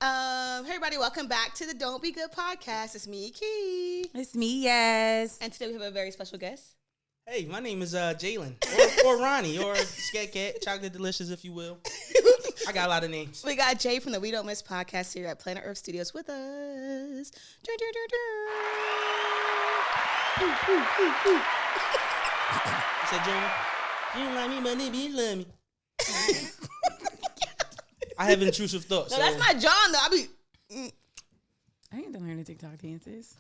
Hey everybody, welcome back to the Don't Be Good podcast. It's me, Key. It's me, yes. And today we have a very special guest. Hey, my name is Jaylin, or Ronnie, or Scat Cat, Chocolate Delicious, if you will. I got a lot of names. We got Jay from the We Don't Miss podcast here at Planet Earth Studios with us. You said, Jeremy, you don't like me, but you love me. I have intrusive thoughts. No, that's my John, though. I ain't done learning TikTok dances.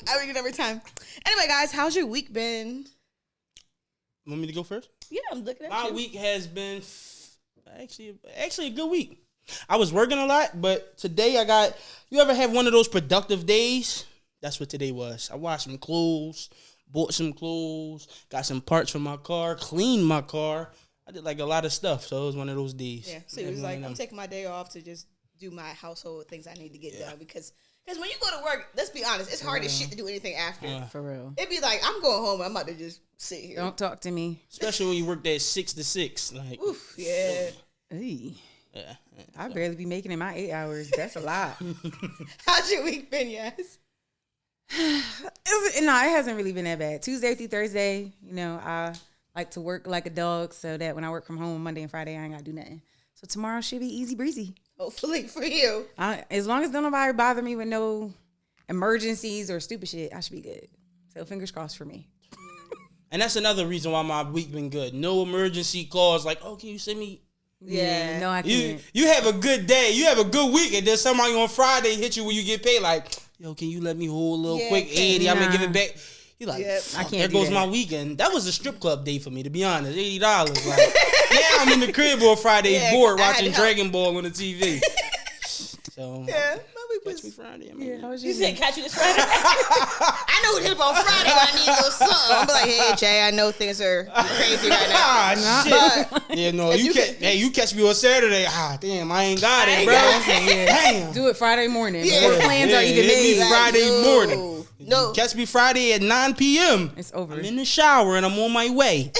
I read it every time. Anyway, guys, how's your week been? Want me to go first? Yeah, I'm looking at My you. week has been actually a good week. I was working a lot, but today you ever have one of those productive days? That's what today was. I washed some clothes, bought some clothes, got some parts for my car, cleaned my car. I did like a lot of stuff, so it was one of those days. Yeah, so it was like, I'm taking my day off to just do my household things I need to get done because when you go to work, let's be honest, it's hard as shit to do anything after. For real. It'd be like, I'm going home and I'm about to just sit here. Don't talk to me. Especially when you work that 6 to 6. Like, oof, yeah. Hey. Yeah. I barely be making it my 8 hours. That's a lot. How's your week been, yes? It hasn't really been that bad. Tuesday through Thursday, I like to work like a dog so that when I work from home Monday and Friday, I ain't got to do nothing. So tomorrow should be easy breezy. Hopefully for you. As long as nobody bother me with no emergencies or stupid shit, I should be good. So fingers crossed for me. And that's another reason why my week been good. No emergency calls like, oh, can you send me? Yeah. No, I can't. You have a good day. You have a good week. And then somebody on Friday hit you when you get paid like, yo, can you let me hold a little quick 80? I'm going to give it back. You like, I can't there do goes that. my weekend. That was a strip club day for me, to be honest. $80. Like, yeah, I'm in the crib on Friday bored watching Dragon Ball on the TV. So, Yeah, my week catch was... me Friday. How was You your said week? catch you this Friday? I know who hit up on Friday, but I need a little something. I'm like, hey, Jay, I know things are crazy right now. Ah, shit. But Yeah, no, If you catch me on Saturday. Ah, damn, I ain't got it, bro. Damn. Do it Friday morning. Yeah. Before plans are even hit me made. Friday no. morning. No. Catch me Friday at 9 p.m. It's over. I'm in the shower and I'm on my way.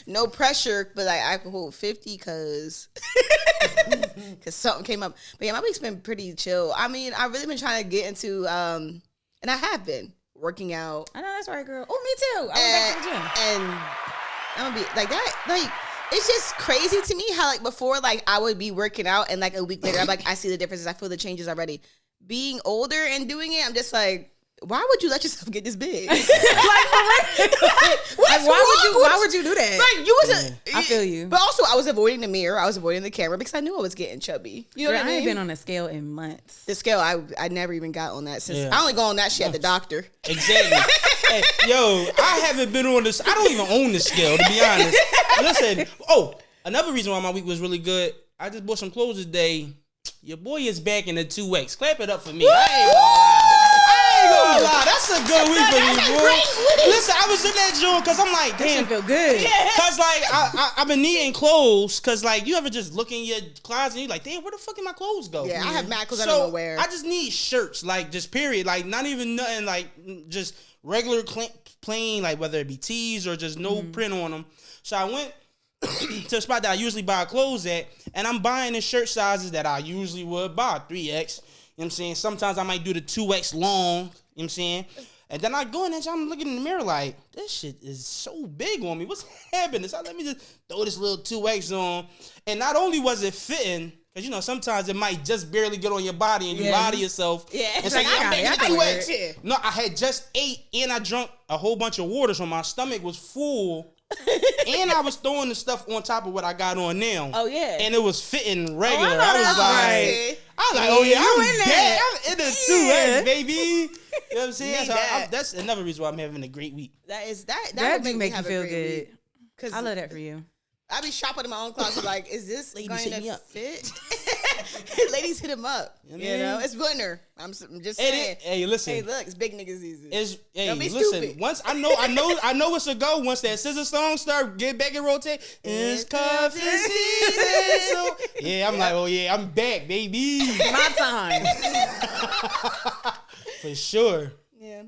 No pressure, but like I can hold 50 because something came up. But yeah, my week's been pretty chill. I mean, I've really been trying to get into, and I have been working out. I know that's right, girl. Oh, me too. I went back to the gym. And I'm gonna be like that. Like, it's just crazy to me how like before, like I would be working out and like a week later, I'm like, I see the differences. I feel the changes already. Being older and doing it, I'm just like, why would you let yourself get this big? Why would you do that? Like you wasn't. I feel you. But also, I was avoiding the mirror. I was avoiding the camera because I knew I was getting chubby. You know Girl, what I mean? ain't been on a scale in months. The scale, I never even got on that since. Yeah. I only go on that shit at the doctor. Exactly. Hey, yo, I haven't been on this. I don't even own the scale, to be honest. Listen, another reason why my week was really good, I just bought some clothes today. Your boy is back in the 2X. Clap it up for me. I ain't gonna lie. That's a good week for me, boy. Listen, I was in that joint because I'm like, That damn. shit feel good. Because, like, I've been needing clothes because, like, you ever just look in your closet and you're like, damn, where the fuck did my clothes go? Yeah, I have mad clothes I don't know where. I just need shirts, like, just period. Like, not even nothing, like, just regular plain, like, whether it be tees or just no print on them. So I went to a spot that I usually buy clothes at, and I'm buying the shirt sizes that I usually would buy, 3X. You know what I'm saying? Sometimes I might do the 2X long, you know what I'm saying? And then I go in and I'm looking in the mirror like, this shit is so big on me. What's happening? So let me just throw this little 2X on. And not only was it fitting, because, sometimes it might just barely get on your body and you lie to yourself. Yeah. And It's say, like, I'm I making got it. 2X. Yeah. No, I had just ate and I drank a whole bunch of water, so my stomach was full. And I was throwing the stuff on top of what I got on now. Oh, yeah. And it was fitting regular. I know I was that's like, right. oh yeah, You I'm in back. there. I'm in the 2X, baby. You know what I'm saying? Need So that. that's another reason why I'm having a great week. That That would do make you have a feel great good. week. 'Cause I love that for you. I be shopping in my own closet like, is this Ladies, going hit me to up. fit? Ladies, hit him up. You know You what I know, mean? it's winter. I'm just saying. Hey, listen. Hey, look, it's big niggas season. Hey, Don't be listen. stupid. Once I know it's a go. Once that scissor song start, get back and rotate. It's cuffing season. So, yeah, I'm like, oh yeah, I'm back, baby. My time. For sure. Yeah,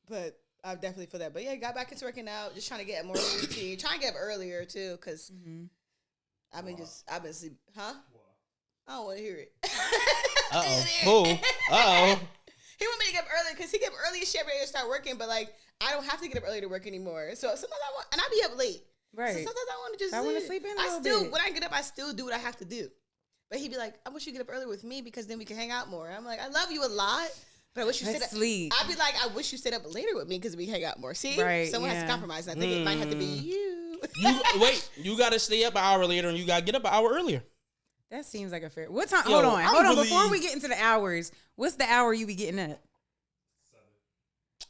but I definitely feel that. But yeah, got back into working out, just trying to get more routine, trying to get up earlier too, because I've been sleeping. Huh? I don't want to hear it. Uh-oh. He want me to get up early because he get up early as shit ready to start working, but like I don't have to get up early to work anymore. So sometimes I want, and I be up late. Right. So sometimes I want to just. I want to sleep in a little bit. When I get up, I still do what I have to do. But he'd be like, I wish you get up early with me because then we can hang out more. I'm like, I love you a lot, but I wish you sit up. Sleep. I'd be like, I wish you sit up later with me because we hang out more. See, right, someone has to compromise. And I think it might have to be you. You got to stay up an hour later and you got to get up an hour earlier. That seems like a fair. What time? Hold on. Before we get into the hours, what's the hour you be getting up?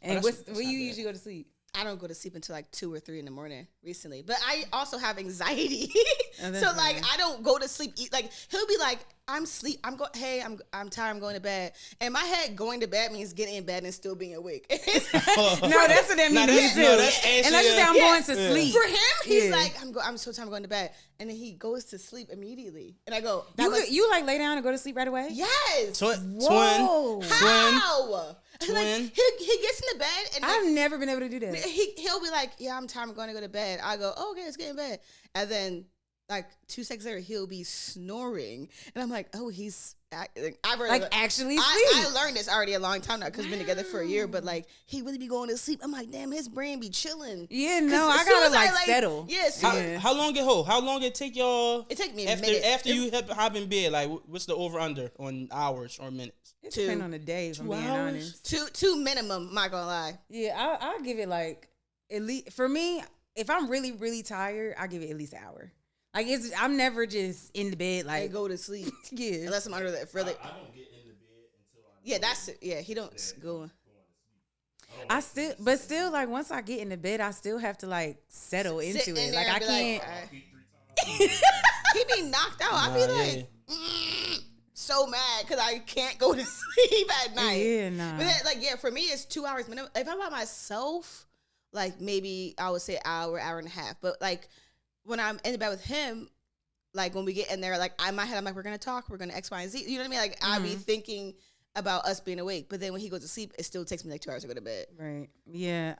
7. And when you usually go to sleep? I don't go to sleep until like 2 or 3 in the morning recently, but I also have anxiety, so like I don't go to sleep. Like he'll be like, I'm tired. I'm going to bed. And my head going to bed means getting in bed and still being awake. No, that's what that means too. And let's just say I'm going to sleep. For him, he's like, I'm so tired. I'm going to bed, and then he goes to sleep immediately. And I go, you like lay down and go to sleep right away? Yes. Twin. How? Twin. Like, he gets in the bed and I've never been able to do that. He'll be like, yeah, I'm tired. I'm going to go to bed. I go, okay, let's get in bed. And then like 2 seconds later, he'll be snoring, and I'm like, oh, he's actually sleep. I learned this already a long time now because we've been together for a year. But like, he really be going to sleep. I'm like, damn, his brain be chilling. Yeah, no, I gotta settle. Yes. How long it hold? How long it take y'all? It take me a minute. After you hop in bed. Like, what's the over under on hours or minutes? It depends on the day. If I'm being honest, two minimum. I'm not gonna lie. Yeah, I'll give it like at least for me. If I'm really really tired, I'll give it at least an hour. Like I'm never just in the bed like go to sleep. Yeah, unless I'm under that. I don't get in the bed until I. Yeah, that's it. Yeah, he don't go. But still, like once I get in the bed, I still have to like settle into it. Like I can't. He be knocked out. I be like so mad because I can't go to sleep at night. Yeah, nah. But then, for me, it's 2 hours minimum. If I'm by myself, like maybe I would say hour and a half. But like. When I'm in the bed with him, like when we get in there, like in my head, I'm like, we're gonna talk, we're gonna X, Y, and Z. You know what I mean? Like I be thinking about us being awake, but then when he goes to sleep, it still takes me like 2 hours to go to bed. Right? Yeah.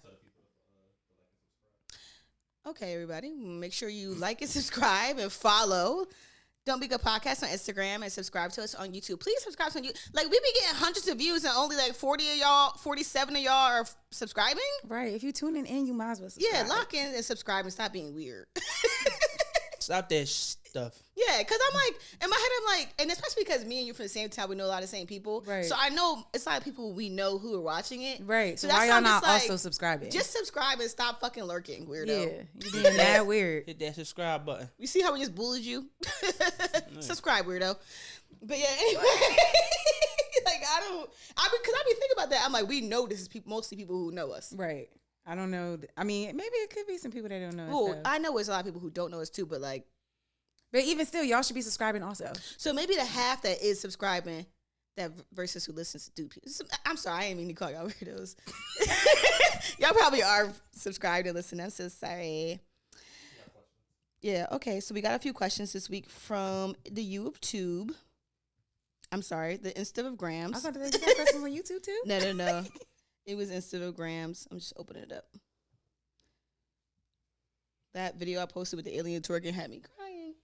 Okay, everybody, make sure you like and subscribe and follow. Don't Be Good Podcast on Instagram and subscribe to us on YouTube. Please subscribe to us on YouTube. Like we be getting hundreds of views and only like 47 of y'all are subscribing. Right. If you tuning in, you might as well subscribe. Yeah, lock in and subscribe and stop being weird. Stop that stuff. Yeah, because I'm like, in my head, I'm like, and especially because me and you from the same town, we know a lot of the same people. Right. So I know it's a lot of people we know who are watching it. Right. So why y'all not also subscribing? Just subscribe and stop fucking lurking, weirdo. Yeah. You being that weird. Hit that subscribe button. You see how we just bullied you? Subscribe, weirdo. But yeah, anyway. Because I be thinking about that. I'm like, we know this is mostly people who know us. Right. I don't know. I mean, maybe it could be some people that don't know us. Well, I know there's a lot of people who don't know us too, but like. But even still, y'all should be subscribing also. So maybe the half that is subscribing, that versus who listens to dude. I'm sorry, I didn't mean to call y'all weirdos. Y'all probably are subscribed and listening. I'm so sorry. Yeah, okay. So we got a few questions this week from the U of Tube. I'm sorry, the Insta of Grams. I thought you got questions on YouTube too? No. It was Insta of Grams. I'm just opening it up. That video I posted with the alien twerking had me crying.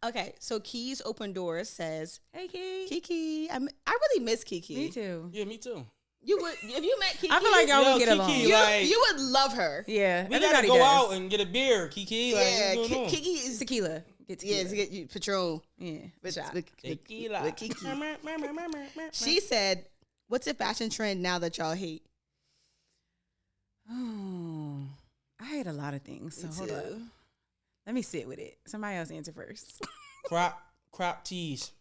Okay, so Keys Open Doors says, "Hey Kiki, I really miss Kiki. Me too. Yeah, me too. You would if you met Kiki. I feel like y'all would get along. You would love her. Yeah, we gotta go out and get a beer, Kiki. Yeah, Kiki is tequila. Get tequila. Yeah, to get you Patron. Yeah, with tequila. With Kiki. She said, "What's a fashion trend now that y'all hate?" Oh, I hate a lot of things. So hold up. Let me sit with it. Somebody else answer first. crop tees.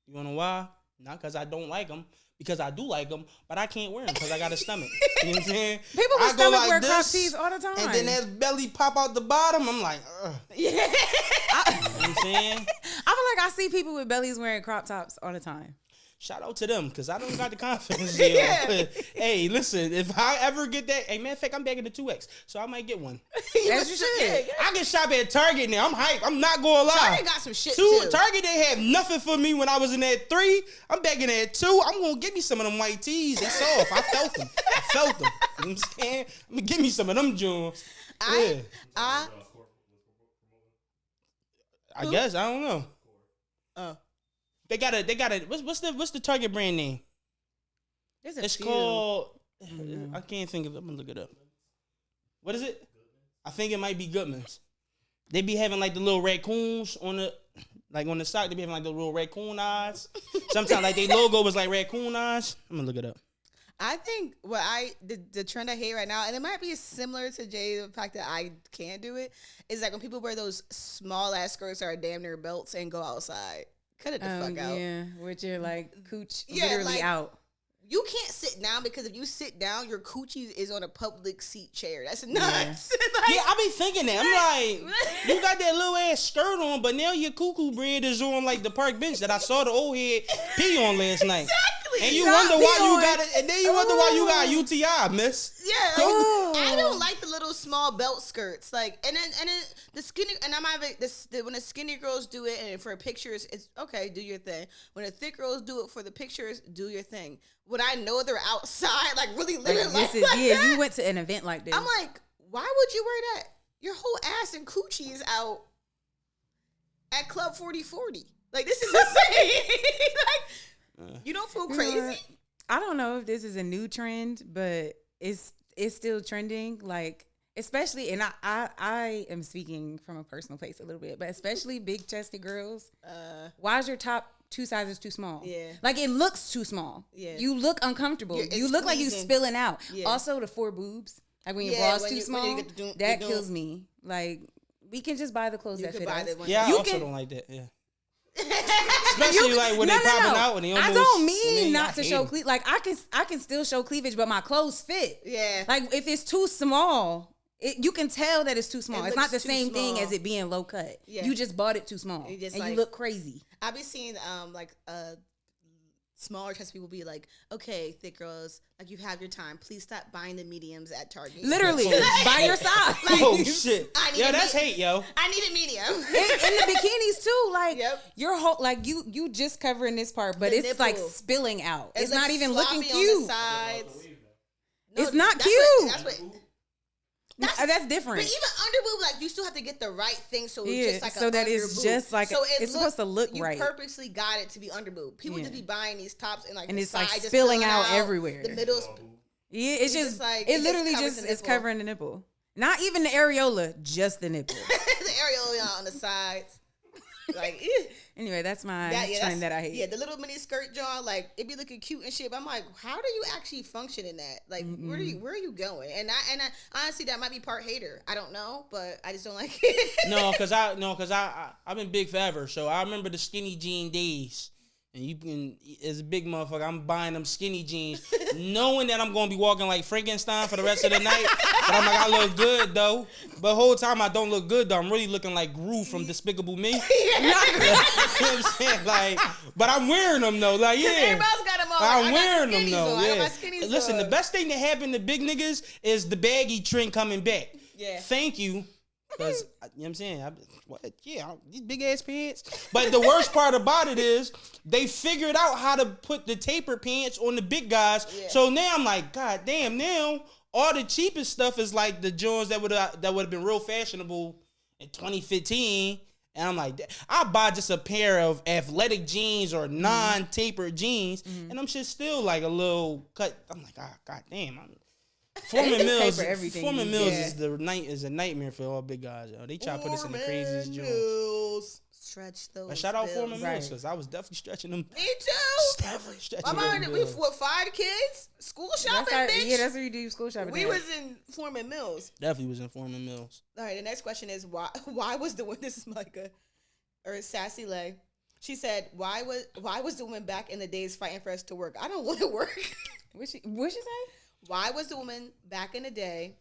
You wanna know why? Not because I don't like them, because I do like them, but I can't wear them because I got a stomach. You know what I'm saying? People with stomach wear crop tees all the time. And then that belly pop out the bottom. I'm like, ugh. Yeah. You know what I'm saying? I feel like I see people with bellies wearing crop tops all the time. Shout out to them, because I don't got the confidence. Yeah. Hey, listen, if I ever get that, hey, matter of fact, I'm back in the 2X, so I might get one. That's your shit. I can shop at Target now. I'm hype. I'm not going to lie. Target got some shit, too. Target, they had nothing for me when I was in that 3. I'm back in that 2. I'm going to get me some of them white tees. They soft. I felt them. You know what I'm saying? I'm going to give me some of them Jones. I guess I don't know. Oh, They got a. What's the Target brand name? There's a It's few. called. I can't think of it. I'm gonna look it up. What is it? I think it might be Goodman's. They be having like the little raccoons on the sock. They be having like the little raccoon eyes. Sometimes like their logo was like raccoon eyes. I'm gonna look it up. I think the trend I hate right now, and it might be similar to Jay, the fact that I can't do it, is like when people wear those small ass skirts that are damn near belts and go outside. Cut it the fuck out. Yeah, with your like cooch Yeah, literally like, out. You can't sit down because if you sit down, your coochie is on a public seat chair. That's nuts. Yeah, I be thinking that. I'm like, you got that little ass skirt on, but now your cuckoo bread is on like the park bench that I saw the old head pee on last night. Exactly. And you Not wonder why pee you on. got it, and then you wonder why you got UTI, miss. Yeah, like, I don't like the little small belt skirts. Like, and then the skinny, and I'm having this when the skinny girls do it, and for pictures, it's okay, do your thing. When the thick girls do it for the pictures, do your thing. When I know they're outside, like really living Like, like this is that, you went to an event like this. I'm like, why would you wear that? Your whole ass and coochie is out at Club 4040. Like, this is insane. Like, you don't feel crazy? I don't know if this is a new trend, but it's still trending. Like, especially, and I am speaking from a personal place a little bit, but especially big chested girls. Why is your top 2 sizes too small? Yeah. Like, it looks too small. Yeah. You look uncomfortable. It's You look like you squeezing. spilling out. Yeah. Also, the 4 boobs. Like, when your Yeah, bra's when too you small, get the that you kills me. Like, we can just buy the clothes You that could fit buy us. the ones Yeah, I You also can- don't like that. Yeah. Especially like when No, they popping out and they almost. I don't I mean mean, not I to hate show 'em. cleavage. Like, I can still show cleavage, but my clothes fit. Yeah. Like, if it's too small, you can tell that it's too small. It It's not the looks too same thing small. as it being low cut. Yeah. You just bought it too small, You just and you like- look crazy. I be seeing smaller chest people be like, okay, thick girls, like you have your time. Please stop buying the mediums at Target. Literally, by your size. Oh shit! I need Yo, a that's me- hate, yo. I need a medium. And the bikinis too, like Yep. your whole, like you just covering this part, but The it's like nipple. spilling out. It's like not even sloppy looking on cute. the sides. It's not that's cute. That's different. But even under boob, like you still have to get the right thing, so it's Yeah, just like so a that under it's boob. just like so it's supposed to look right. You purposely got it to be under boob. People Yeah. just be buying these tops and like And the it's, like, side just spilling out everywhere. The middle's Yeah, it's It's just just like- it it just literally covers just the is nipple. covering the nipple. Not even the areola, just the nipple. the areola on the sides. Like, eh. Anyway, that's my That's- trend that I hate. Yeah, the little mini skirt John, like it be looking cute and shit. But I'm like, how do you actually function in that? Like, where are you going? And I honestly, that might be part hater. I don't know, but I just don't like it. I've been big forever. So I remember the skinny jean days. And you can, as a big motherfucker, I'm buying them skinny jeans, knowing that I'm gonna be walking like Frankenstein for the rest of the night. But I'm like, I look good though. But the whole time I don't look good though. I'm really looking like Gru from Despicable Me. You know what I'm saying? Like, but I'm wearing them though. Like, yeah. Everybody else got them on. I'm I got wearing the them skinnies though. on. I got Yeah. my skinnies Listen, the on. best thing that happened to big niggas is the baggy trend coming back. Yeah. Thank you. Because, you know what I'm saying? These big ass pants. But the worst part about it is they figured out how to put the tapered pants on the big guys. Yeah. So now I'm like, God damn, now all the cheapest stuff is like the joints that would have been real fashionable in 2015. And I'm like, I'll buy just a pair of athletic jeans or non-tapered jeans, and them shit still like a little cut. I'm like, God damn. Forming Mills, Taper everything. Forming Mills Yeah. is a nightmare for all big guys. Yo. They try to put us in the craziest joint. Mills. Stretch those. But shout out bills. Foreman Mills Right. because I was definitely stretching them. Me too. Definitely stretching My mom, them we bills. what 5 kids? School shopping, bitch. Yeah, that's what you do school shopping. We at. was in Foreman Mills. Definitely was in Foreman Mills. All right, the next question is why was the one? This is Micah or Sassy Lay. She said, why was the woman back in the days fighting for us to work? I don't want to work. What'd she say? Why was the woman back in the day?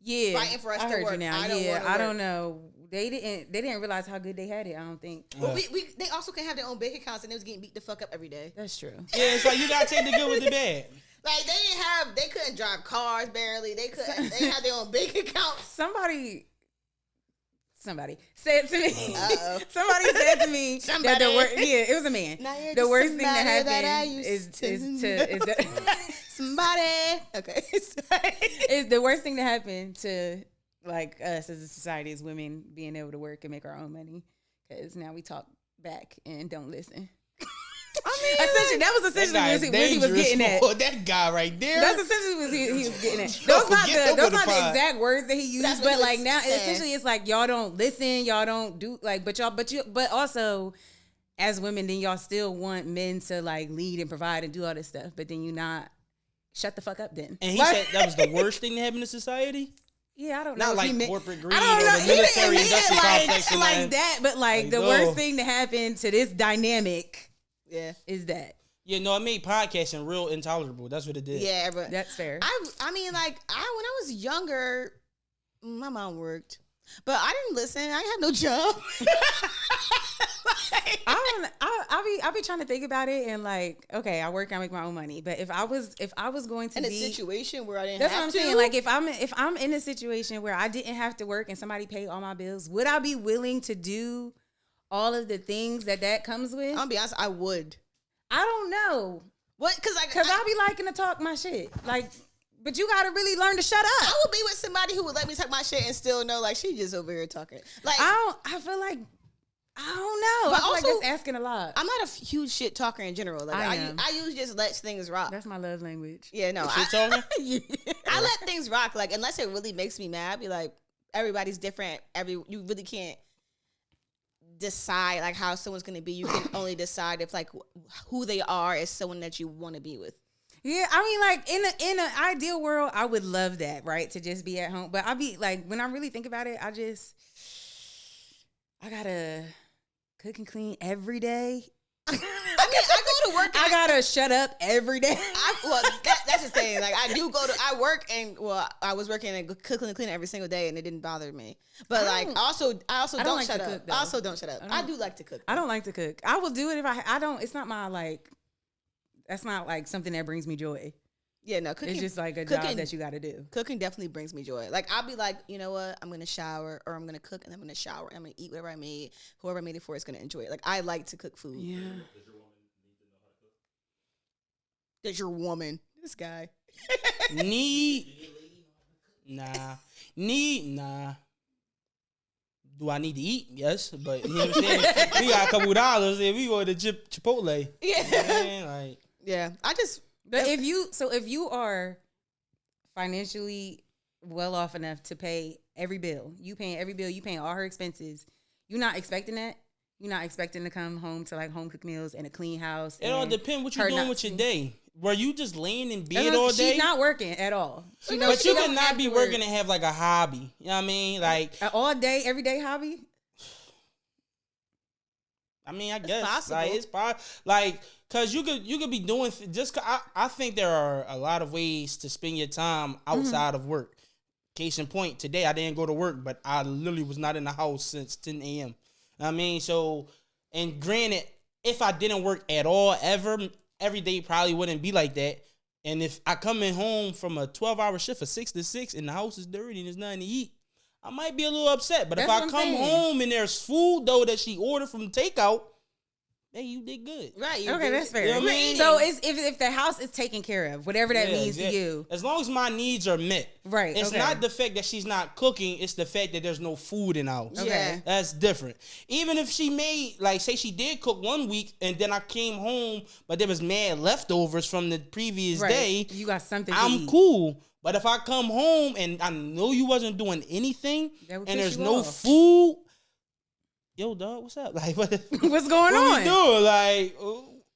Yeah, Fighting for us I to heard work. you now. I don't Yeah, wanna I work. don't know. They didn't realize how good they had it. I don't think. But they also can have their own bank accounts and they was getting beat the fuck up every day. That's true. Yeah, it's like you gotta take the good with the bad. Like they couldn't drive cars barely. They had their own bank accounts. Somebody said to me. Uh-oh. Somebody said to me that Somebody. it was a man. Now you're The just worst thing somebody that that I happened used is to somebody. Okay. Sorry. is the worst thing that happened to like us as a society is women being able to work and make our own money. because now we talk back and don't listen. I mean, Essentially, that was essentially what he was getting at. That guy right there. That's essentially what he was getting at. Yo, Those not the pod. exact words that he used, That's what but he was like now, saying. essentially, it's like y'all don't listen, y'all don't do like, but also as women, then y'all still want men to like lead and provide and do all this stuff, but then you not shut the fuck up then. And he said that was the worst thing that happened in society. Yeah, I don't know. Not if like he meant- corporate greed I or don't know. the He didn't military mean it industrial complex and like that, but like the no. worst thing to happen to this dynamic yeah, is that. Yeah, no, it made podcasting real intolerable. That's what it did. yeah, but That's fair. I mean, like, when I was younger, my mom worked, but I didn't listen. I had no job. I be trying to think about it and like, okay, I work, I make my own money. But if I was going to in a be situation where I didn't that's have what I'm to. saying. Like if I'm in a situation where I didn't have to work and somebody paid all my bills, would I be willing to do all of the things that comes with? I'm gonna be honest, I would. I don't know. What? Because I be liking to talk my shit. Like, but you gotta really learn to shut up. I would be with somebody who would let me talk my shit and still know, like, she just over here talking. Like, I feel like I don't know. But I feel like also, that's asking a lot. I'm not a huge shit talker in general. Like, I am. I usually just let things rock. That's my love language. Yeah, no, Shit talking? Yeah. I let things rock. Like, unless it really makes me mad, be like, everybody's different. You really can't decide like how someone's gonna be. You can only decide if like who they are is someone that you want to be with. Yeah, I mean, like in an ideal world, I would love that, right? To just be at home. But I'll be like, when I really think about it, I gotta cook and clean every day. I mean, I go to work. I gotta shut up every day. That's the thing. Like, I work and I was working and cooking and cleaning every single day, and it didn't bother me. But like, I also don't like shut to up. cook, though. I also don't shut up. I do like to cook. I don't like to cook. I will do it if I don't. It's not my like. That's not like something that brings me joy. Yeah, no, cooking. It's just like a job that you got to do. Cooking definitely brings me joy. Like, I'll be like, you know what? I'm gonna shower, or I'm gonna cook, and I'm gonna shower, and I'm gonna eat whatever I made. Whoever I made it for is gonna enjoy it. Like, I like to cook food. Yeah. Does your woman? This guy. Nah. Do I need to eat? Yes, but you know what I'm saying? We got a couple dollars and we go to Chipotle. Yeah. Like, Yeah. I just. But if you are financially well off enough to pay every bill, you paying all her expenses, you're not expecting that. You're not expecting to come home to like home cooked meals and a clean house. it all depends what you're doing with your day. Were you just laying in bed all day? She's not working at all. But you cannot be working and have like a hobby. You know what I mean? Like an all day, everyday hobby. I mean, I guess possible. like it's possible. Like, cause you could be doing I think there are a lot of ways to spend your time outside of work. Case in point, today I didn't go to work, but I literally was not in the house since 10 a.m. I mean, so, and granted, if I didn't work at all ever, every day probably wouldn't be like that. And if I come in home from a 12-hour shift of 6 to 6 and the house is dirty and there's nothing to eat, I might be a little upset. But if I come home and there's food, though, that she ordered from takeout, hey, you did good. Right. Okay, that's fair. You know what I mean? So it's, if the house is taken care of, whatever that means to you. As long as my needs are met. Right. It's okay. not the fact that she's not cooking. It's the fact that there's no food in the house. Okay. Yeah. That's different. Even if she made, like, say she did cook one week and then I came home, but there was mad leftovers from the previous day. You got something to I'm eat. cool. But if I come home and I know you wasn't doing anything That would and piss there's you no off. food, yo, dog, what's up? Like, What's going what on? we doing? Like,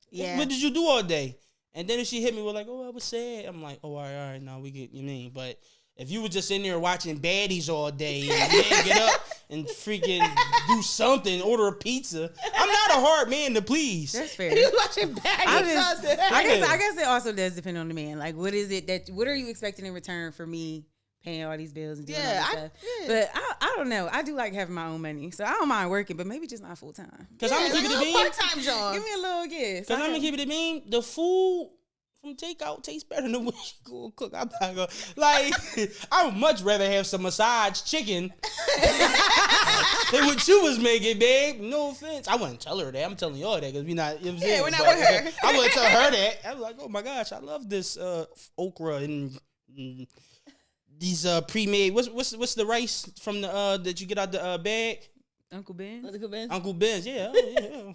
Yeah. what did you do all day? And then if she hit me with like, oh, I was sad. I'm like, oh, all right, now we get you mean. But if you were just in there watching baddies all day and you didn't get up and freaking do something, order a pizza, I'm not a hard man to please. That's fair. He was watching Baggy. I guess it also does depend on the man. Like, what are you expecting in return for me paying all these bills and doing all this stuff? But I don't know. I do like having my own money, so I don't mind working, but maybe just not full time. Because I'm going to keep it a bean. Part-time job. Give me a little guess. Because I'm going to keep it a bean. The food from takeout tastes better than what she go cook. I'm not going to, like, I would much rather have some massaged chicken than what you was making, babe. No offense. I wouldn't tell her that. I'm telling y'all that because we're not, you know what I'm saying? we're not with her. I wouldn't tell her that. I was like, oh my gosh, I love this okra and these pre-made. What's the rice from the that you get out the bag? Uncle Ben. Uncle Ben. Uncle Ben's, yeah. Yeah.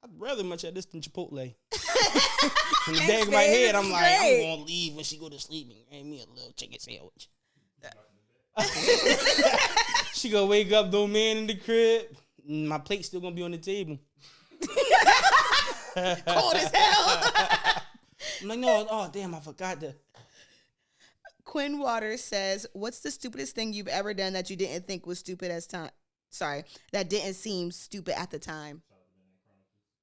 I'd rather much at this than Chipotle. In the back of my head, I'm like, I'm gonna leave when she go to sleep and give me a little chicken sandwich. She gonna wake up, no man in the crib. My plate's still gonna be on the table. Cold as hell. I'm like, no, oh damn, I forgot to. Quinn Waters says, "What's the stupidest thing you've ever done that you didn't think was stupid that didn't seem stupid at the time?"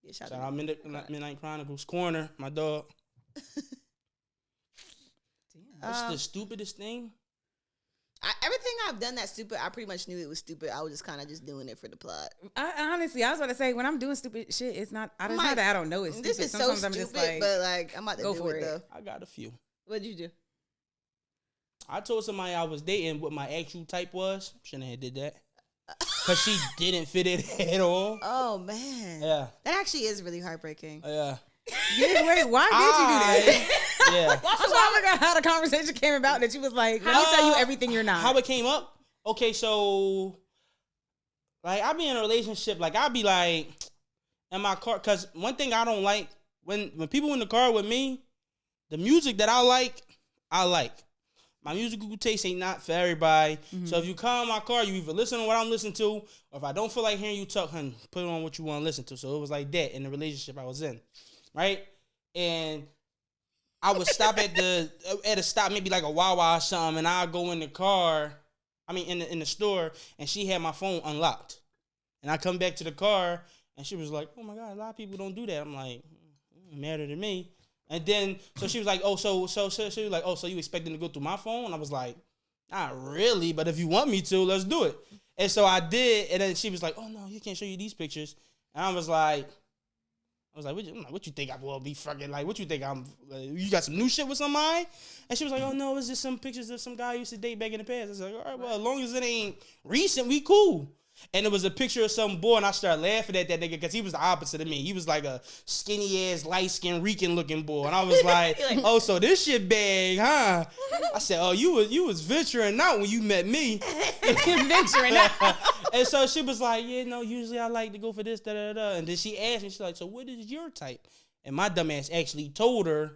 Yeah, Shout out Midnight Chronicles Corner, my dog. What's the stupidest thing? Everything I've done that's stupid, I pretty much knew it was stupid. I was just kind of just doing it for the plot. Honestly, I was about to say, when I'm doing stupid shit, it's not that I don't know it's stupid. This is Sometimes so I'm just stupid, like, but like I'm about to go do for it though. I got a few. What'd you do? I told somebody I was dating what my actual type was. Shouldn't have did that. Because she didn't fit it at all. Oh, man. Yeah. That actually is really heartbreaking. Yeah. wait, why did you do that? Yeah. I'm trying to figure out how the conversation came about that you was like, let me tell you everything you're not. How it came up? Okay, so, like, I be in a relationship, like, I be like, in my car, because one thing I don't like, when people in the car with me, the music that I like. My musical taste ain't not for everybody. Mm-hmm. So if you come in my car, you either listen to what I'm listening to, or if I don't feel like hearing you talk, honey, put on what you want to listen to. So it was like that in the relationship I was in, right? And I would stop at a stop, maybe like a Wawa or something, and I'll go in the car, in the store, and she had my phone unlocked. And I come back to the car, and she was like, oh my God, a lot of people don't do that. I'm like, matter to me. And then, so she was like, oh, so she was like, oh, so you expecting to go through my phone? I was like, not really, but if you want me to, let's do it. And so I did, and then she was like, oh, no, you can't show you these pictures. And I was like, what you think I will be fucking, like, what you think you got some new shit with somebody? And she was like, oh, no, it's just some pictures of some guy I used to date back in the past. I was like, all right, well, as long as it ain't recent, we cool. And it was a picture of some boy, and I started laughing at that nigga because he was the opposite of me. He was like a skinny-ass, light-skinned, Rican-looking boy. And I was like, oh, so this shit bag, huh? I said, oh, you was venturing out when you met me. Venturing out. And so she was like, yeah, no, usually I like to go for this, da-da-da. And then she asked me, she's like, so what is your type? And my dumb ass actually told her,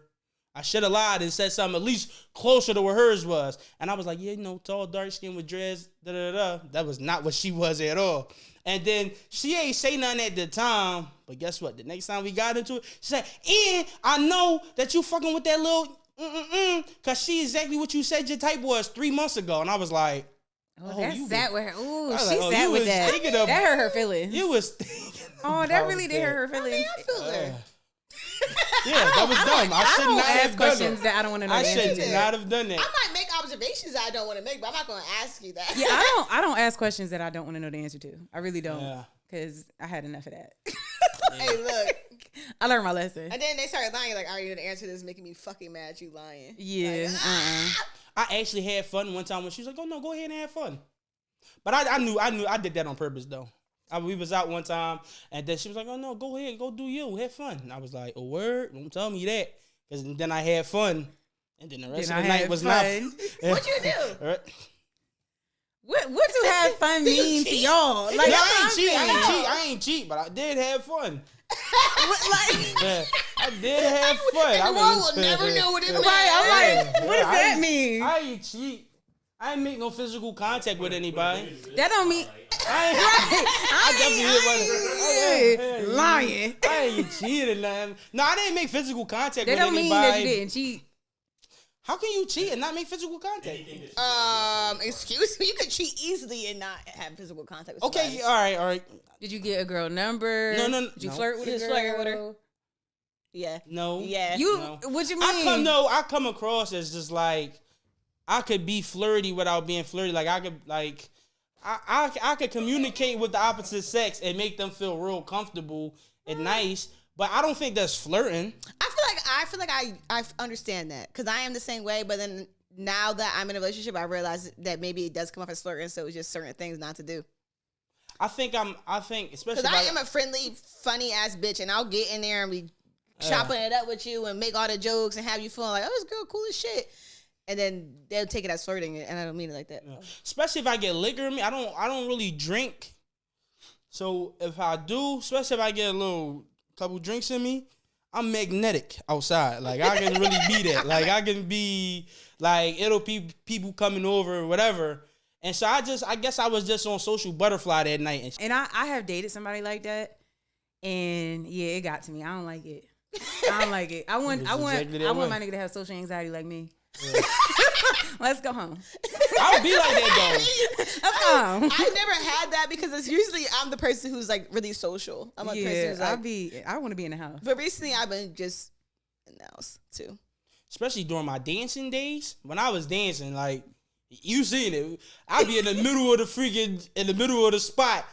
I should have lied and said something at least closer to what hers was. And I was like, yeah, tall, dark skin with dreads, da-da-da. That was not what she was at all. And then she ain't say nothing at the time. But guess what? The next time we got into it, she said, and I know that you fucking with that little because she exactly what you said your type was 3 months ago. And I was like, that sat with her. Ooh, she like, sat with that. That hurt her feelings. You was thinking. Oh, that really did hurt her feelings. I feel her. Yeah, that was dumb. I should not have done questions that I don't want to know. I the answer should to. not have done that. I might make observations that I don't want to make, but I'm not going to ask you that. Yeah, I don't ask questions that I don't want to know the answer to. I really don't, because I had enough of that. Hey, look. I learned my lesson. And then they started lying. Like, I already know the answer to this, making me fucking mad. You lying? Yeah. Like, I actually had fun one time when she was like, "Oh no, go ahead and have fun." But I knew I did that on purpose though. We was out one time, and then she was like, "Oh no, go ahead, go do you, have fun." And I was like, "Oh word, don't tell me that," because then I had fun, and then the rest of the night was not. What you do? What do have fun mean to y'all? Like, no, I ain't cheat, but I did have fun. I did have fun. The world will never know what it means. I'm like, what does that mean? I ain't cheat. I ain't make no physical contact with anybody. That don't mean. I definitely did. Lying. I ain't cheated nothing. No, I didn't make physical contact with That don't anybody. mean that you didn't cheat. How can you cheat and not make physical contact? Excuse me, you could cheat easily and not have physical contact with somebody. Okay, all right. Did you get a girl number? No. Did you flirt with a girl? Flirt with her? Yeah. No. Yeah. What you mean? I come across as just like I could be flirty without being flirty. Like I could communicate with the opposite sex and make them feel real comfortable and nice. But I don't think that's flirting. I feel like I understand that because I am the same way. But then now that I'm in a relationship, I realize that maybe it does come off as flirting. So it's just certain things not to do. I think especially because I am a friendly, funny ass bitch, and I'll get in there and be chopping it up with you and make all the jokes and have you feeling like, oh, this girl cool as shit. and then they'll take it as flirting, and I don't mean it like that. Yeah. Especially if I get liquor in me, I don't really drink. So if I do, especially if I get a couple drinks in me, I'm magnetic outside. Like I can really be that. Like I can be like it'll be people coming over or whatever. And so I guess I was just on social butterfly that night. And I have dated somebody like that, and yeah, it got to me. I don't like it. I don't like it. I want my nigga to have social anxiety like me. Yeah. Let's go home. I'll be like that though. Let's go home. I've never had that because it's usually I'm the person who's like really social. I'm a person who's like, I want to be in the house. But recently I've been just in the house too. Especially during my dancing days. When I was dancing, like you seen it. I'd be in the middle of the spot.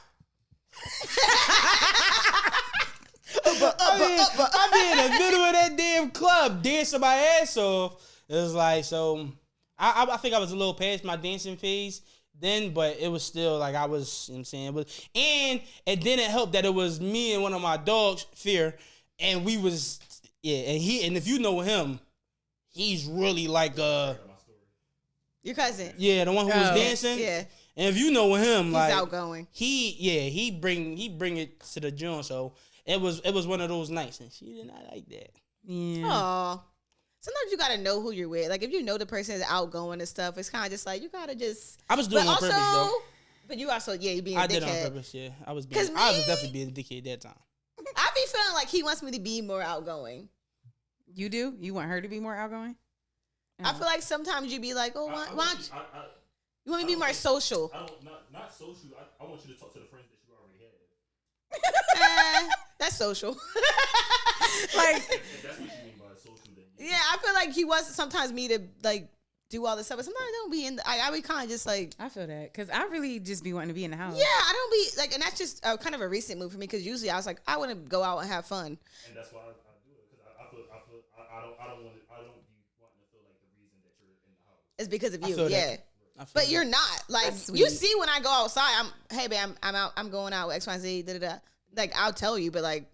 I'd be in the middle of that damn club dancing my ass off. It was like, so I think I was a little past my dancing phase then, but it was still like I was, you know what I'm saying? And it didn't help that it was me and one of my dogs, Fear, and we was, and if you know him, he's really like your cousin. Yeah, the one who was dancing. Yeah. And if you know him, he's like outgoing. He bring it to the joint. So it was one of those nights, and she did not like that. Yeah. Aw. Sometimes you gotta know who you're with. Like if you know the person is outgoing and stuff, it's kind of just like you gotta just. I was doing it on purpose though. But you also you being a dickhead. I did it on purpose. Yeah, I was definitely being a dickhead that time. I be feeling like he wants me to be more outgoing. You do? You want her to be more outgoing? I feel like sometimes you be like, oh, why don't you want me to be more social? I don't, not social. I want you to talk to the friends that you already had. That's social. Like, if that's what you mean by social, then yeah, I feel like he wants sometimes me to like do all this stuff, but sometimes I don't be in. I be kind of just like. I feel that because I really just be wanting to be in the house. Yeah, I don't be like, and that's just kind of a recent move for me because usually I was like, I want to go out and have fun. And that's why I do it because I feel I don't be wanting to feel like the reason that you're in the house. It's because of you, yeah. But you're not. Like That's you sweet. see when I go outside, hey babe, I'm out. I'm going out with X, Y, and Z. Da da da. Like I'll tell you, but like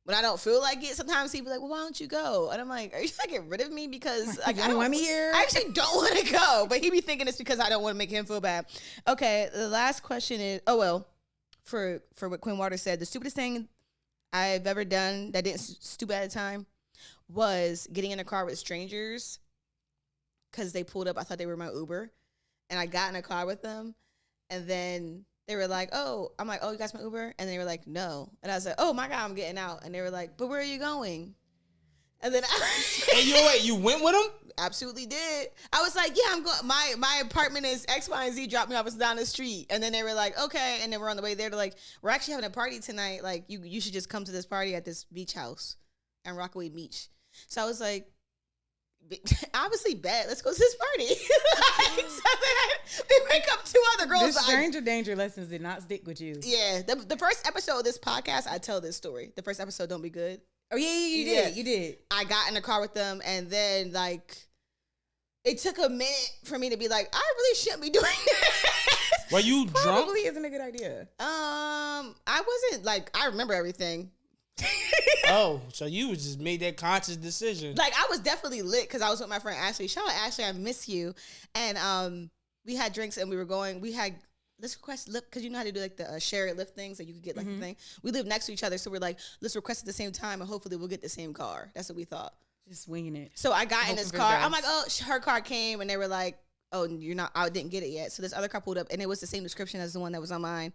when I don't feel like it, sometimes people be like, well, why don't you go? And I'm like, are you trying to get rid of me because like I don't want me here? I actually don't want to go, but he be thinking it's because I don't want to make him feel bad. Okay, the last question is, for what Quinn Water said, the stupidest thing I've ever done that didn't stupid at the time was getting in a car with strangers because they pulled up. I thought they were my Uber. And I got in a car with them, and then they were like, oh, I'm like, oh, you guys my Uber? And they were like, no. And I was like, oh, my God, I'm getting out. And they were like, but where are you going? And then You went with them? Absolutely did. I was like, yeah, I'm going. My apartment is X, Y, and Z. Drop me off. It's down the street. And then they were like, okay. And then we're on the way there. They're like, we're actually having a party tonight. Like, you should just come to this party at this beach house in Rockaway Beach. So I was like, obviously bet. Let's go to this party. So then we wake up two other girls. The stranger danger lessons did not stick with you. Yeah, the first episode of this podcast, I tell this story. The first episode, Don't Be Good. Oh yeah, you did. I got in the car with them, and then like it took a minute for me to be like, I really shouldn't be doing this. Were you drunk? Probably isn't a good idea. I wasn't like I remember everything. Oh, so you just made that conscious decision. Like I was definitely lit because I was with my friend Ashley. Shout out Ashley, I miss you. And we had drinks and we were going. We had let's request lift because you know how to do like the share it lift things that you could get like the thing. We live next to each other, so we're like, let's request at the same time and hopefully we'll get the same car. That's what we thought. Just winging it. So I got in this car. I'm like, oh, her car came and they were like, oh, you're not. I didn't get it yet. So this other car pulled up and it was the same description as the one that was on mine.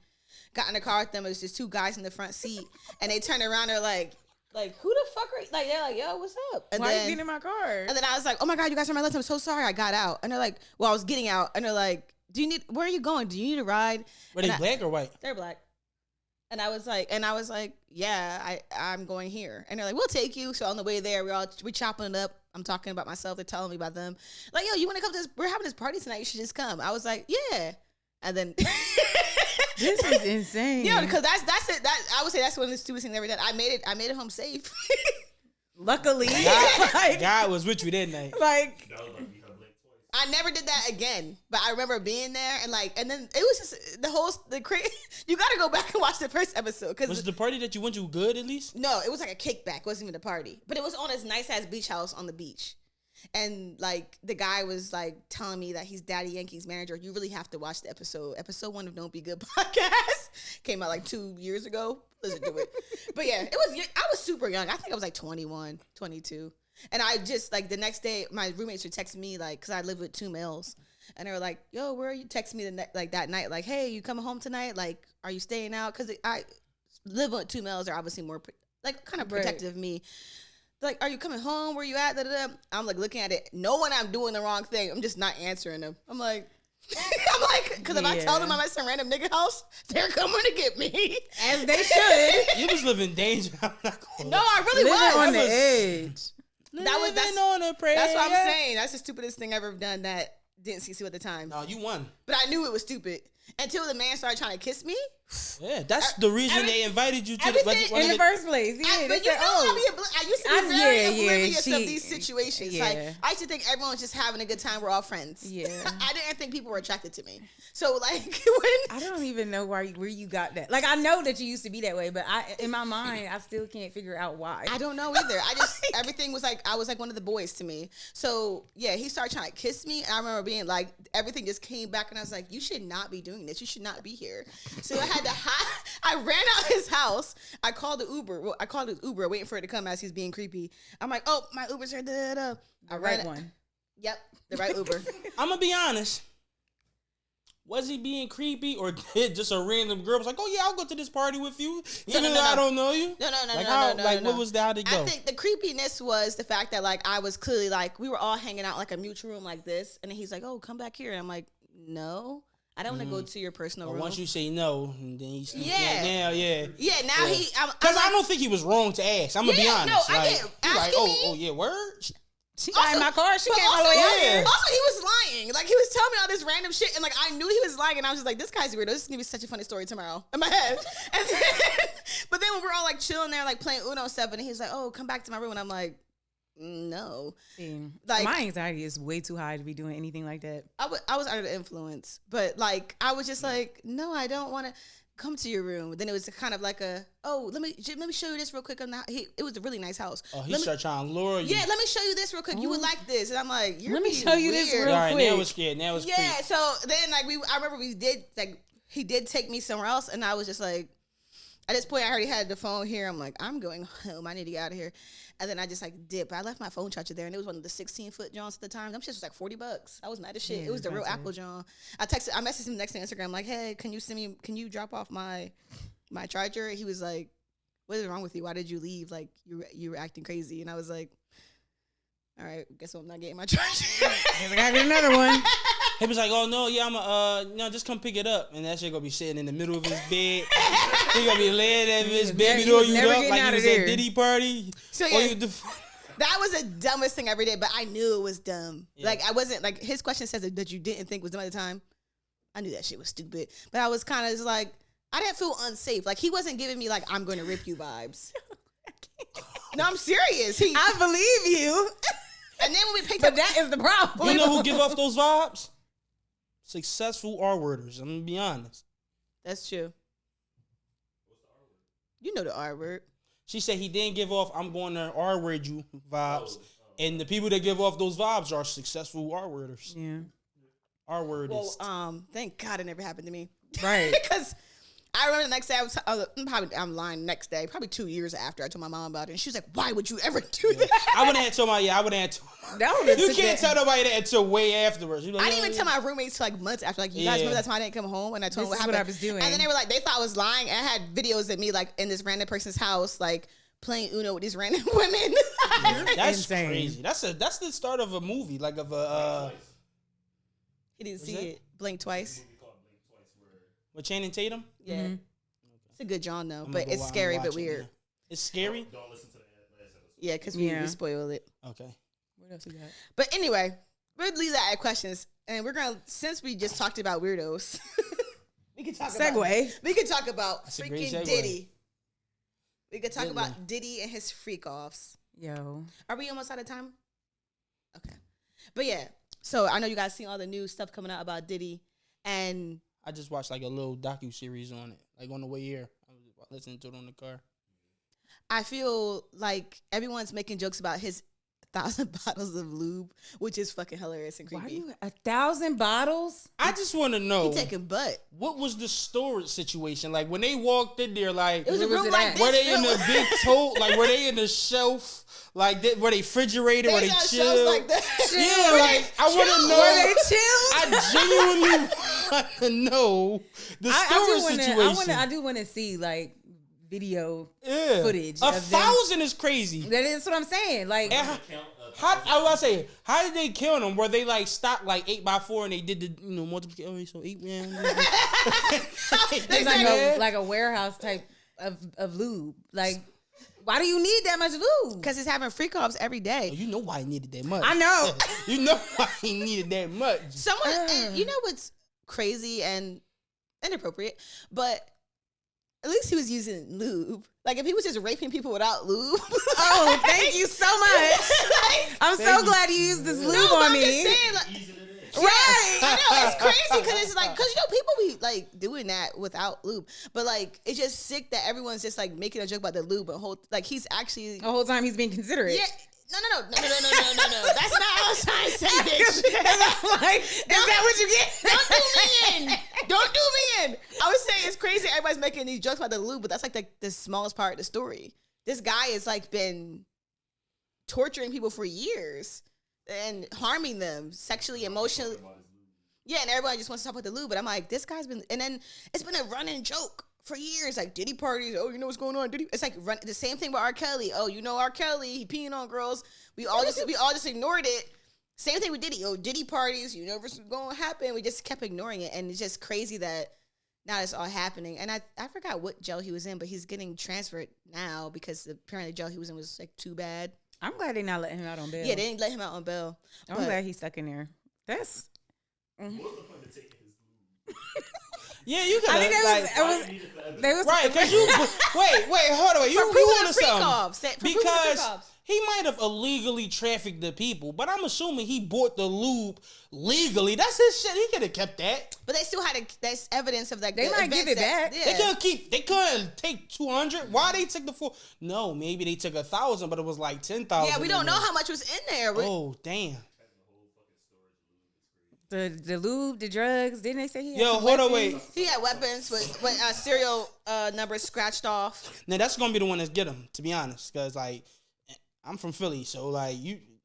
Got in the car with them. It was just two guys in the front seat and they turned around. They're like, who the fuck are you? Like, they're like, yo, what's up? And Why then, are you getting in my car? And then I was like, oh my God, you guys are my left. I'm so sorry. I got out. And they're like, well, I was getting out. And they're like, where are you going? Do you need a ride? Were they black or white? They're black. And I was like, yeah, I'm going here. And they're like, we'll take you. So on the way there, we chopping it up. I'm talking about myself. They're telling me about them. Like, yo, you want to come to this? We're having this party tonight. You should just come. I was like, yeah. And then this is insane. Yeah, because that's it. I would say that's one of the stupidest things I've ever done. I made it home safe. Luckily, God was with you that night. Like, I never did that again, but I remember being there and then it was just the crazy. You got to go back and watch the first episode. Cause was the party that you went to good at least? No, it was like a kickback. It wasn't even a party, but it was on this nice ass beach house on the beach. And like the guy was like telling me that he's Daddy Yankee's manager. You really have to watch the episode. Episode 1 of Don't Be Good podcast came out like 2 years ago. Listen to it. But yeah, I was super young. I think I was like 21, 22. And I just like the next day, my roommates would text me like, cause I live with 2 males, and they were like, "Yo, where are you?" Text me like that night, like, "Hey, you coming home tonight? Like, are you staying out?" Cause I live with 2 males, are obviously more like kind of protective of me. Like, are you coming home? Where you at? Da, da, da. I'm like looking at it, knowing I'm doing the wrong thing. I'm just not answering them. I'm like, because if I tell them I'm at some random nigga house, they're coming to get me. As they should. You was living danger. I'm not No, I really Living was. on the edge. That's on a prayer. That's what I'm saying. That's the stupidest thing I've ever done that didn't see at the time. No, you won. But I knew it was stupid until the man started trying to kiss me. Yeah, that's the reason they invited you to in the first place. Yeah, but you know, I used to be very oblivious of these situations. Yeah. Like, I used to think everyone was just having a good time. We're all friends. Yeah. I didn't think people were attracted to me. So, like, I don't even know where you got that. Like, I know that you used to be that way, but in my mind, I still can't figure out why. I don't know either. I just, everything was like, I was like one of the boys to me. So, yeah, he started trying to kiss me. And I remember being like, everything just came back, and I was like, you should not be doing this. You should not be here. So I had to I ran out his house. I called the Uber. Well, I called the Uber waiting for it to come as he's being creepy. I'm like, oh, my Uber's here. Da, da, da. The right one. Yep, the right Uber. I'm going to be honest. Was he being creepy, or did just a random girl was like, oh, yeah, I'll go to this party with you, even though I don't know you? No. What was that? How'd it go? I think the creepiness was the fact that, like, I was clearly, like, we were all hanging out like a mutual room like this, and then he's like, oh, come back here. And I'm like, no. I don't want to go to your personal room. Once you say no, then he's Yeah, now he. Because I don't think he was wrong to ask. I'm gonna be honest. No, I get asking me. Oh yeah, word. She got in my car. She came all the way yeah. out here. Also, he was lying. Like, he was telling me all this random shit, and like I knew he was lying, and I was just like, this guy's weirdo. This is gonna be such a funny story tomorrow in my head. And then, but then when we're all like chilling there, like playing Uno stuff, and he's like, oh, come back to my room, and I'm like, no. Like, my anxiety is way too high to be doing anything like that. I was under the influence, but like I was just like, no, I don't want to come to your room. Then it was kind of like let me show you this real quick. It was a really nice house. Oh, he started trying to lure you. Yeah, let me show you this real quick. You would like this, and I'm like, let me show you this real quick. All right, now it's scared. Now it's yeah. creep. So then like I remember he did take me somewhere else, and I was just like, at this point I already had the phone here. I'm like, I'm going home. I need to get out of here. And then I just like dip. I left my phone charger there, and it was one of the 16-foot Johns at the time. Them shit was like $40. I was mad as shit. Yeah, it was the real Apple John. I messaged him next to Instagram like, hey, can you drop off my charger? He was like, what is wrong with you? Why did you leave? Like you were acting crazy. And I was like, all right, guess I'm not getting my charger. I gotta get another one. He was like, oh no, yeah, I'm just come pick it up, and that shit gonna be sitting in the middle of his bed. He gonna be laying at his baby doll you up like he was at Diddy party. So yeah, that was the dumbest thing I ever did, but I knew it was dumb. Yeah. Like I wasn't like his question says that you didn't think was dumb at the time. I knew that shit was stupid, but I was kind of just like I didn't feel unsafe. Like he wasn't giving me like I'm going to rip you vibes. No, I'm serious. I believe you. And then when we picked up, that is the problem. You know who give off those vibes? Successful R-worders. I'm gonna be honest. That's true. You know the R word. She said he didn't give off I'm going to R-word you vibes. And the people that give off those vibes are successful R-worders. Yeah. R-worders. Well, thank God it never happened to me. Right. Because I remember the next day, I'm lying next day, probably 2 years after I told my mom about it. And she was like, why would you ever do that? I wouldn't have told my, you can't tell nobody that until way afterwards. Like, I didn't even tell my roommates till like months after. Like, you guys remember that time I didn't come home and I told them what happened? What I was doing. And then they were like, they thought I was lying. And I had videos of me like in this random person's house, like playing Uno with these random women. That's insane. Crazy. That's the start of a movie, like of a. He didn't see it. Blink twice. With Channing Tatum? Yeah. Mm-hmm. It's a good John though, but it's scary but weird. It's scary? Don't listen to the last episode. Yeah, because we spoiled it. Okay. What else we got? But anyway, we'll leave that at questions. And we're going to, since we just talked about weirdos, we can talk about freaking Diddy. We could talk about Diddy and his freak offs. Yo. Are we almost out of time? Okay. But yeah, so I know you guys seen all the new stuff coming out about Diddy. And I just watched like a little docu-series on it. Like on the way here. I was listening to it on the car. I feel like everyone's making jokes about his 1,000 bottles of lube, which is fucking hilarious and creepy. Why do you 1,000 bottles? I just want to know He taking butt. what was the storage situation like when they walked in there. Like, It was a Where was room it like at? this. were they in bro. the big tote? Like, were they in the shelf? Like, were they refrigerated? Were They they got chill? shelves like that. Yeah, Were they like I want to chill? know. Were they chill? I genuinely want to know the storage situation. I do want to see like video Yeah. footage. A of them. 1,000 is crazy. That is what I'm saying. Like, And I was say, how did they kill them? Were they like stopped like 8x4 and they did the multiplication? Oh, so 8 man. it's like a warehouse type of lube. Like, why do you need that much lube? Because he's having freak offs every day. You know why he needed that much. I know. You know why he needed that much. Someone, and you know what's crazy and inappropriate, but at least he was using lube. Like if he was just raping people without lube. Oh, thank you so much. I'm so glad you used this lube on me. Right, I know it's crazy because it's like people be like doing that without lube, but like it's just sick that everyone's just like making a joke about the lube, but he's actually The whole time he's being considerate. yeah. No. That's not what I was trying to say, bitch. I'm like, is that what you get? Don't do me in. I was saying it's crazy. Everybody's making these jokes about the lube, but that's like the smallest part of the story. This guy has like been torturing people for years and harming them sexually, emotionally. Yeah, and everybody just wants to talk about the lube, but I'm like, this guy's been, and then it's been a running joke for years, like Diddy parties. Oh, you know what's going on? Diddy. It's like the same thing with R. Kelly. Oh, you know R. Kelly, he peeing on girls. We all just ignored it. Same thing with Diddy. Oh, Diddy parties. You know what's going to happen? We just kept ignoring it, and it's just crazy that now it's all happening. And I forgot what jail he was in, but he's getting transferred now because apparently the jail he was in was like too bad. I'm glad they not letting him out on bail. Yeah, they didn't let him out on bail. I'm But- glad he's stuck in there. That's. What's the point of taking his lube? Yeah, you I think got they was right because you wait, hold on, you want something because he might have illegally trafficked the people, but I'm assuming he bought the lube legally. That's his shit. He could have kept that. But they still had that's evidence of like They the might give events it back. Yeah. They couldn't take 200. Why they took the 4? No, maybe they took 1,000, but it was like 10,000. Yeah, we don't know how much was in there. Oh damn. the lube, the drugs. Didn't they say he had Yo, some hold on, weapons? wait. He had weapons with serial numbers scratched off. Now that's gonna be the one that's get him, to be honest, because like I'm from Philly, so like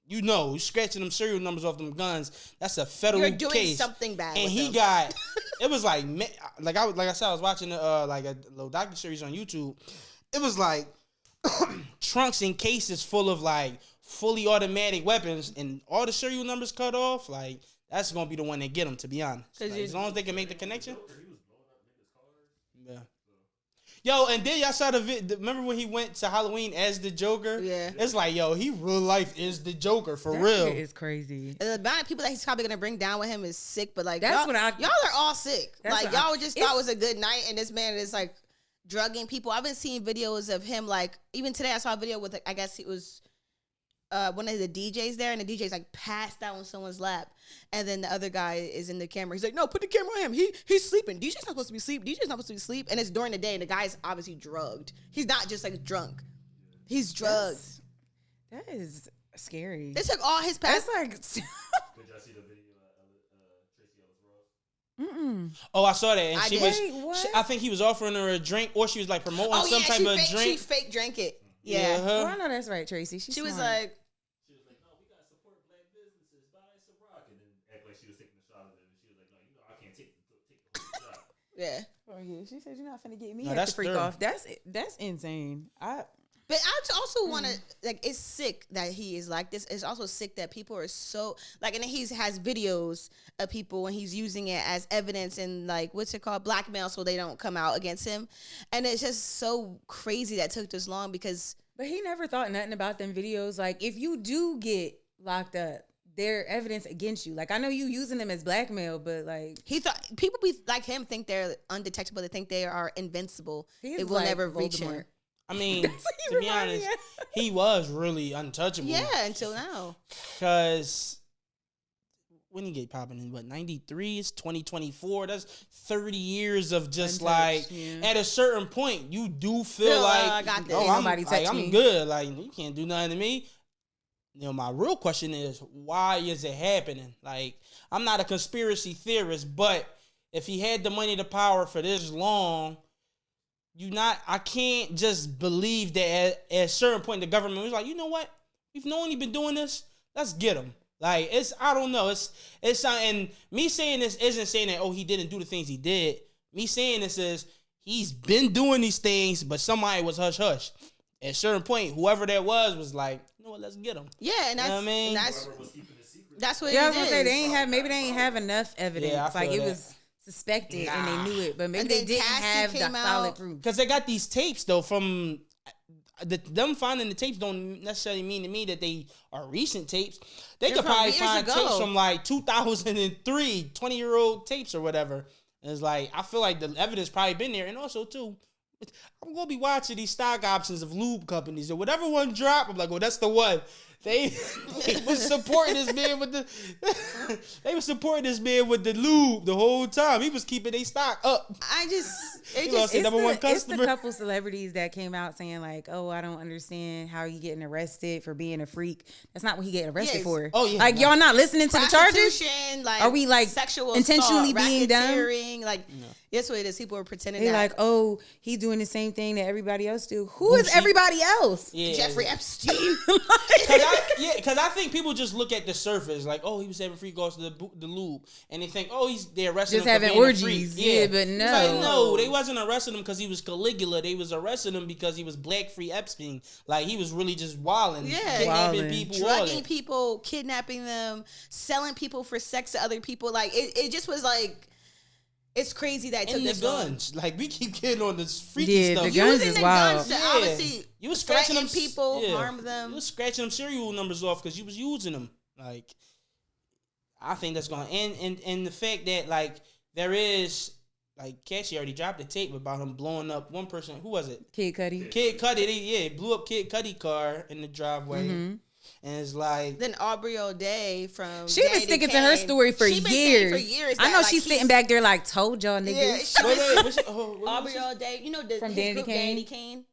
you know, you scratching them serial numbers off them guns. That's a federal You're doing case. something bad. And with he them. got it was like I said I was watching like a little docuseries on YouTube. It was like trunks and cases full of like fully automatic weapons, and all the serial numbers cut off. Like that's gonna be the one that get him, to be honest. Like, as long as they can make the connection. Yeah. Yo, and then y'all saw the video. Remember when he went to Halloween as the Joker? Yeah. It's like, yo, he real life is the Joker for That real. shit is crazy. The amount of people that he's probably gonna bring down with him is sick, but like That's what y'all are all sick. That's Like what y'all I- just it's- thought it was a good night, and this man is like drugging people. I've been seeing videos of him like even today I saw a video with like, I guess it was one of the DJs there, and the DJ's like passed out on someone's lap, and then the other guy is in the camera. He's like, "No, put the camera on him. He's sleeping. DJ's not supposed to be asleep. DJ's not supposed to be asleep." And it's during the day, and the guy's obviously drugged. He's not just like drunk. He's drugged. That is scary. They took all his past. That's like. Did y'all see the video Tracy Ellis Ross? Oh, I saw that, and I she did. was. Wait, what? I think he was offering her a drink, or she was like promoting Oh some yeah, type of she drink. fake drank it. Yeah, Yeah. Oh, I know that's right, Tracy. She was smart. like, She was like, "No, we gotta support black businesses. Buy Ciroc," and then act like she was taking a shot of it, and she was like, "No, you know, I can't take the whole shot." yeah. Oh yeah, she said you're not finna get me No, at that's the freak third. off. That's insane. But I also want to like. It's sick that he is like this. It's also sick that people are so like, and then he has videos of people and he's using it as evidence and like what's it called, blackmail, so they don't come out against him. And it's just so crazy that it took this long because But he never thought nothing about them videos. Like if you do get locked up, they're evidence against you. Like I know you using them as blackmail, but like he thought people be like him think they're undetectable. They think they are invincible. He is It will like never reach Voldemort. him. I mean, That's what he to be remind me honest, of. he was really untouchable. Yeah, until now. Because when he get popping in, what, 93 is 2024? That's 30 years of just Untouched, like, yeah. at a certain point, you do feel Feel, like, I got this. oh, Ain't I'm, nobody touch I'm me. good. Like, you can't do nothing to me. my real question is, why is it happening? Like, I'm not a conspiracy theorist, but if he had the money, the power for this long, I can't just believe that at a certain point the government was like, you know what? We've only been doing this. Let's get him. Like, I don't know. It's and me saying this isn't saying that, he didn't do the things he did. Me saying this is he's been doing these things, but somebody was hush hush. At a certain point, whoever that was like, you know what, let's get him. Yeah, and that's, you know what I mean? That's what. Yeah, I was gonna say maybe they ain't have enough evidence. Yeah, like it was suspected and they knew it, but maybe they didn't have the solid proof. Because they got these tapes though from them finding the tapes don't necessarily mean to me that they are recent tapes. They could probably find tapes from like 2003, 20-year-old tapes or whatever. And it's like, I feel like the evidence probably been there. And also too, I'm gonna be watching these stock options of lube companies or whatever one drop. I'm like, that's the one. They was supporting this man with the they was supporting this man with the lube the whole time. He was keeping their stock up. It's the couple celebrities that came out saying like, I don't understand how you getting arrested for being a freak. That's not what he getting arrested for. Oh yeah, like y'all not listening to the charges? Like, are we like sexual intentionally assault, being dumb? Like that's what it is. People are pretending they that like, he's doing the same thing that everybody else do. Who is everybody else? Yeah. Jeffrey Epstein. Because I think people just look at the surface, like, he was having free goes to the lube, and they think, they arrested just him having for being orgies. a freak. But no, it's like, no, they wasn't arresting him because he was Caligula. They was arresting him because he was Black Free Epstein. Like, he was really just wilding, kidnapping people, drugging people, kidnapping them, selling people for sex to other people. Like, it just was like. It's crazy that it took this guns. Like, we keep getting on this freaky stuff. The guns is wild. Guns to obviously you was scratching them people, harm them. You was scratching them serial numbers off because you was using them. Like, I think that's going to and the fact that like there is like Cassie already dropped the tape about him blowing up one person. Who was it? Kid Cudi. Kid Cudi. Blew up Kid Cudi car in the driveway. Mm-hmm. And it's like then Aubrey O'Day from she been sticking to her story for years. I know she's sitting back there like, told y'all niggas. Aubrey O'Day, you know from Danny Kane.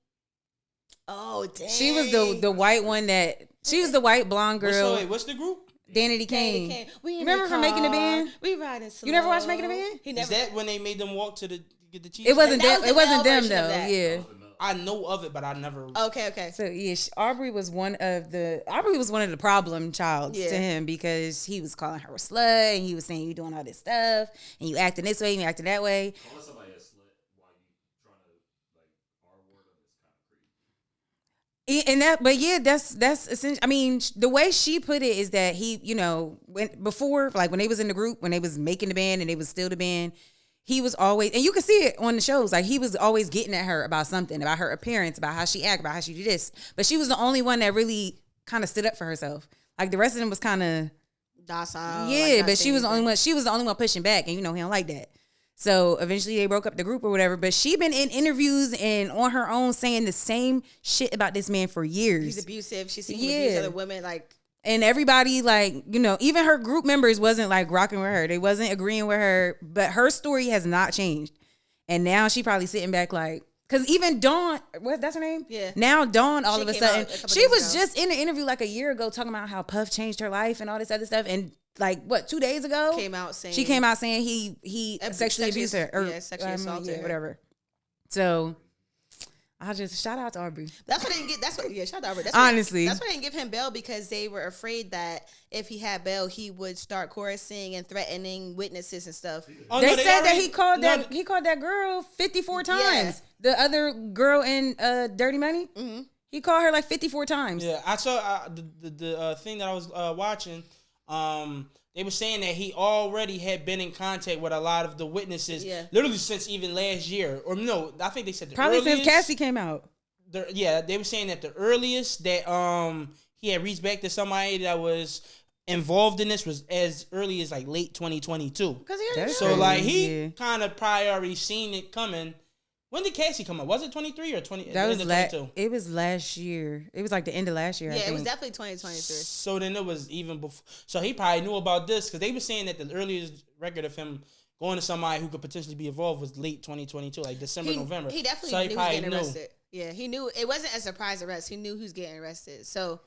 Oh damn! She was the white one she was the white blonde girl. What's the group? Danny Kane. You remember from Making the Band? We riding slow. You never watched Making the Band? Is that when they made them walk to get the cheese? It wasn't them. It wasn't them though. Yeah. I know of it, but I never. Okay. So yeah, Aubrey was one of the problem childs to him because he was calling her a slut and he was saying you doing all this stuff and you acting this way and you acting that way. Calling somebody a slut while you trying to like R-word them is kind of creepy. And that's essential. I mean, the way she put it is that he, when they was in the group, when they was making the band and they was still the band. He was always, and you can see it on the shows, like he was always getting at her about something, about her appearance, about how she act, about how she do this. But she was the only one that really kind of stood up for herself. Like the rest of them was kind of docile. Yeah, like but she was the only one. She was the only one pushing back, and he don't like that. So eventually they broke up the group or whatever. But she been in interviews and on her own saying the same shit about this man for years. He's abusive. She's seen him abuse other women, like. And everybody, like, even her group members wasn't, like, rocking with her. They wasn't agreeing with her. But her story has not changed. And now she probably sitting back, like, because even Dawn, that's her name? Yeah. Now Dawn, all of a sudden, she was just in an interview, like, a year ago talking about how Puff changed her life and all this other stuff. And, like, 2 days ago? Came out saying he sexually abused her. Or, sexually assaulted her. Whatever. So... I just shout out to Aubrey. Shout out to Aubrey. Honestly, that's why they didn't give him bail because they were afraid that if he had bail, he would start coercing and threatening witnesses and stuff. They said that he called that girl 54 times. Yeah. The other girl in Dirty Money. Mm-hmm. He called her like 54 times. Yeah, I saw the thing that I was watching. They were saying that he already had been in contact with a lot of the witnesses, literally since even last year. Or no, I think they said probably since Cassie came out. They were saying that the earliest that he had reached back to somebody that was involved in this was as early as like late 2022. So like he kind of probably already seen it coming. When did Cassie come out? Was it 23 or 20? That was it was last year. It was like the end of last year. Yeah, it was definitely 2023. So then it was even before. So he probably knew about this because they were saying that the earliest record of him going to somebody who could potentially be involved was late 2022, like December, November. He definitely knew he was getting arrested. Yeah, he knew it wasn't a surprise arrest. He knew he was getting arrested. So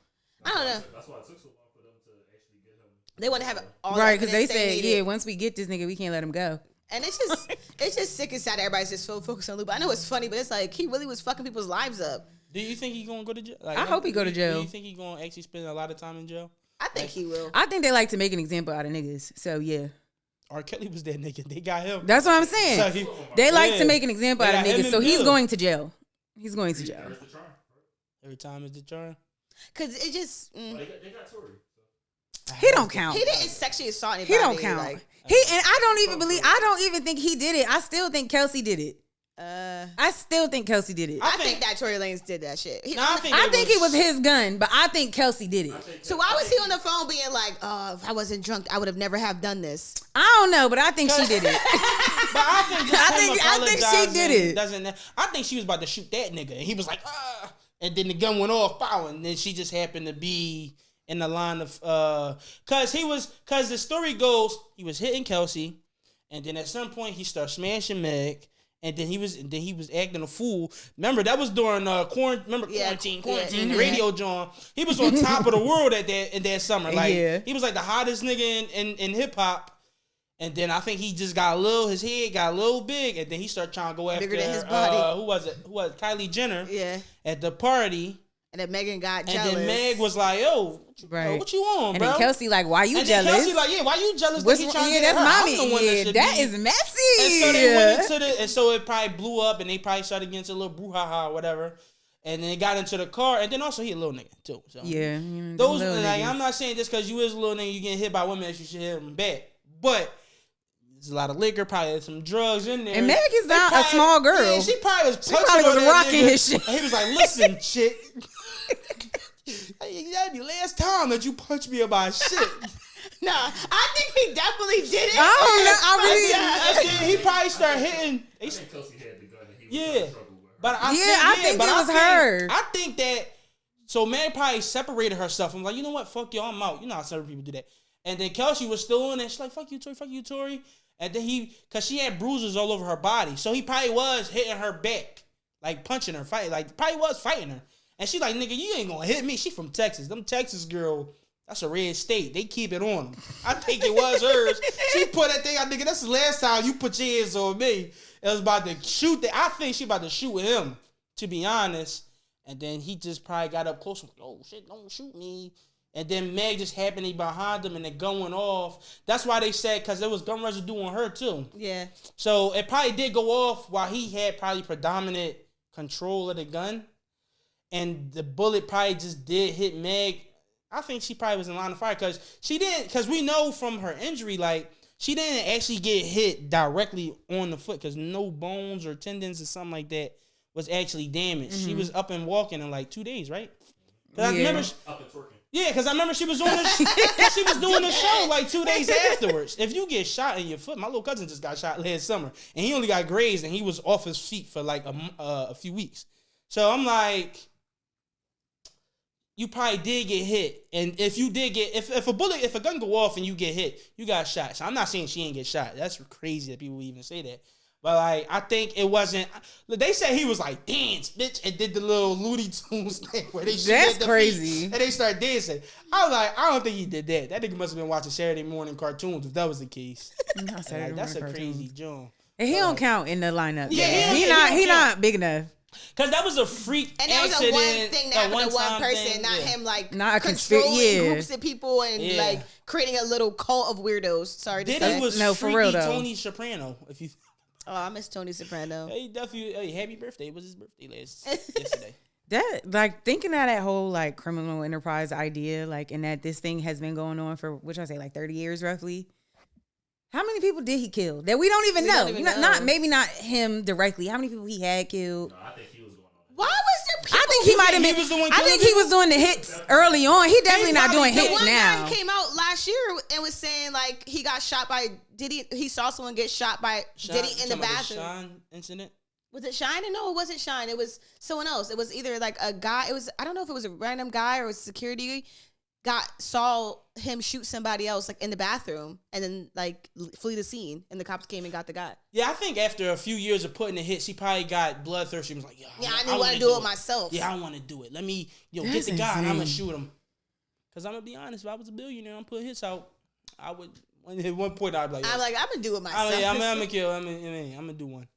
I don't know. That's why it took so long for them to actually get him. They want to have all Right, because because they said, once we get this nigga, we can't let him go. And it's just sick and sad. Everybody's just so focused on Lou. But I know it's funny, but it's like he really was fucking people's lives up. Do you think he's gonna go to jail? Like, I hope he go to jail. Do you think he's gonna actually spend a lot of time in jail? I think he will. I think they like to make an example out of niggas. So yeah, R. Kelly was that nigga. They got him. that's what I'm saying. So They like to make an example They out of got him niggas. in So he's jail. going to jail. He's going to jail. There's the charm. Every time is the charm. Cause it just They got Tory. He don't count. he didn't sexually assault He anybody. don't count. Like, I don't even think he did it. I still think Kelsey did it. I still think Kelsey did it. I think that Tory Lanez did that shit. I think it was his gun, but I think Kelsey did it. So why was he on the phone being like, "Oh, if I wasn't drunk, I would have never have done this." I don't know, but I think she did it. But I think I think she did it. I think she was about to shoot that nigga, and he was like, and then the gun went off, pow, and then she just happened to be in the line of, cause the story goes, he was hitting Kelsey, and then at some point he started smashing Meg. And then he was acting a fool. Remember, that was during quarantine, Yeah. radio John. He was on top of the world in that summer. Like he was like the hottest nigga in hip hop. And then I think he just his head got a little big, and then he started trying to go after Bigger than his body. Who was it? Kylie Jenner. Yeah. At the party. And then Megan got jealous. And then Meg was like, "Yo, what you on, and bro?" then Kelsey like, "Why you and jealous?" Then Kelsey like, "Yeah, why you jealous?" What's, He trying to yeah, get that's her. I'm mommy. the one Yeah, that is messy. And so they went into and so it probably blew up, and they probably started getting into a little brouhaha or whatever. And then they got into the car, and then also he a little nigga too. So yeah, those like I'm not saying just because you is a little nigga, you getting hit by women that you should hit them back, but. There's a lot of liquor, probably some drugs in there. And Meg is not a small girl. Yeah, she probably was rocking nigga. his shit. And he was like, "Listen, chick, that'd be the last time that you punch me about shit." Nah, I think he definitely did it. And then he probably started hitting. I think Kelsey had the gun and he was Yeah, in trouble with her. but I think it was her. I think that. So Meg probably separated herself. I'm like, you know what? Fuck y'all, I'm out. You know how certain people do that. And then Kelsey was still in it. She's like, "Fuck you, Tory." And then cause she had bruises all over her body. So he probably was hitting her back. Like punching her, fighting. Like probably was fighting her. And she like, "Nigga, you ain't gonna hit me." She from Texas. Them Texas girl, that's a red state. They keep it on them. I think it was hers. She put that thing out, nigga. That's the last time you put your hands on me. It was about to shoot that. I think she about to shoot him, to be honest. And then he just probably got up close and like, "Oh shit, don't shoot me." And then Meg just happened to be behind him and it going off. That's why they said, because there was gun residue on her too. Yeah. So it probably did go off while he had probably predominant control of the gun. And the bullet probably just did hit Meg. I think she probably was in line of fire because we know from her injury, like, she didn't actually get hit directly on the foot because no bones or tendons or something like that was actually damaged. Mm-hmm. She was up and walking in like 2 days, right? I remember up and twerking. Yeah, because I remember she was doing the show like 2 days afterwards. If you get shot in your foot, my little cousin just got shot last summer, and he only got grazed, and he was off his feet for like a few weeks. So I'm like, you probably did get hit, and if you did get if a gun go off and you get hit, you got shot. So I'm not saying she ain't get shot. That's crazy that people even say that. But like, I think it wasn't. They said he was like, "Dance, bitch," and did the little Looney Tunes thing where they that's crazy, and they started dancing. I was like, I don't think he did that. That nigga must have been watching Saturday morning cartoons if that was the case. That's a crazy joint. And he don't count in the lineup. Yeah, he not big enough. Cause that was a freak and that was accident. A one thing that happened to one person, thing, not him like not controlling groups of people and like creating a little cult of weirdos. Sorry to say. Diddy was for real though. Tony Soprano. If you. Oh, I miss Tony Soprano. Hey, definitely. Hey, happy birthday! It was his birthday yesterday. That like thinking of that whole like criminal enterprise idea, like, and that this thing has been going on for what I say, like 30 years roughly. How many people did he kill that we don't even know? Not maybe not him directly. How many people he had killed? No, I think he was going on. Why was there people? I think he might have been. I think he was doing the hits early on. He definitely not doing hits one now. guy came out last year and was saying like he got shot by Diddy. He saw someone get shot by Diddy in the bathroom. Shine incident. Was it Shine? No, it wasn't Shine. It was someone else. It was either like a guy. It was, I don't know if it was a random guy or a security saw him shoot somebody else like in the bathroom and then like flee the scene, and the cops came and got the guy. Yeah, I think after a few years of putting the hits, he probably got bloodthirsty. He was like, I didn't want to do it myself. Yeah, I want to do it. Let me, get the guy and I'm gonna shoot him. Because I'm gonna be honest, if I was a billionaire, I'm putting hits out. I would. At one point, I'd be like, I'm like, I'm gonna do it myself. I'm gonna kill. I'm gonna do one.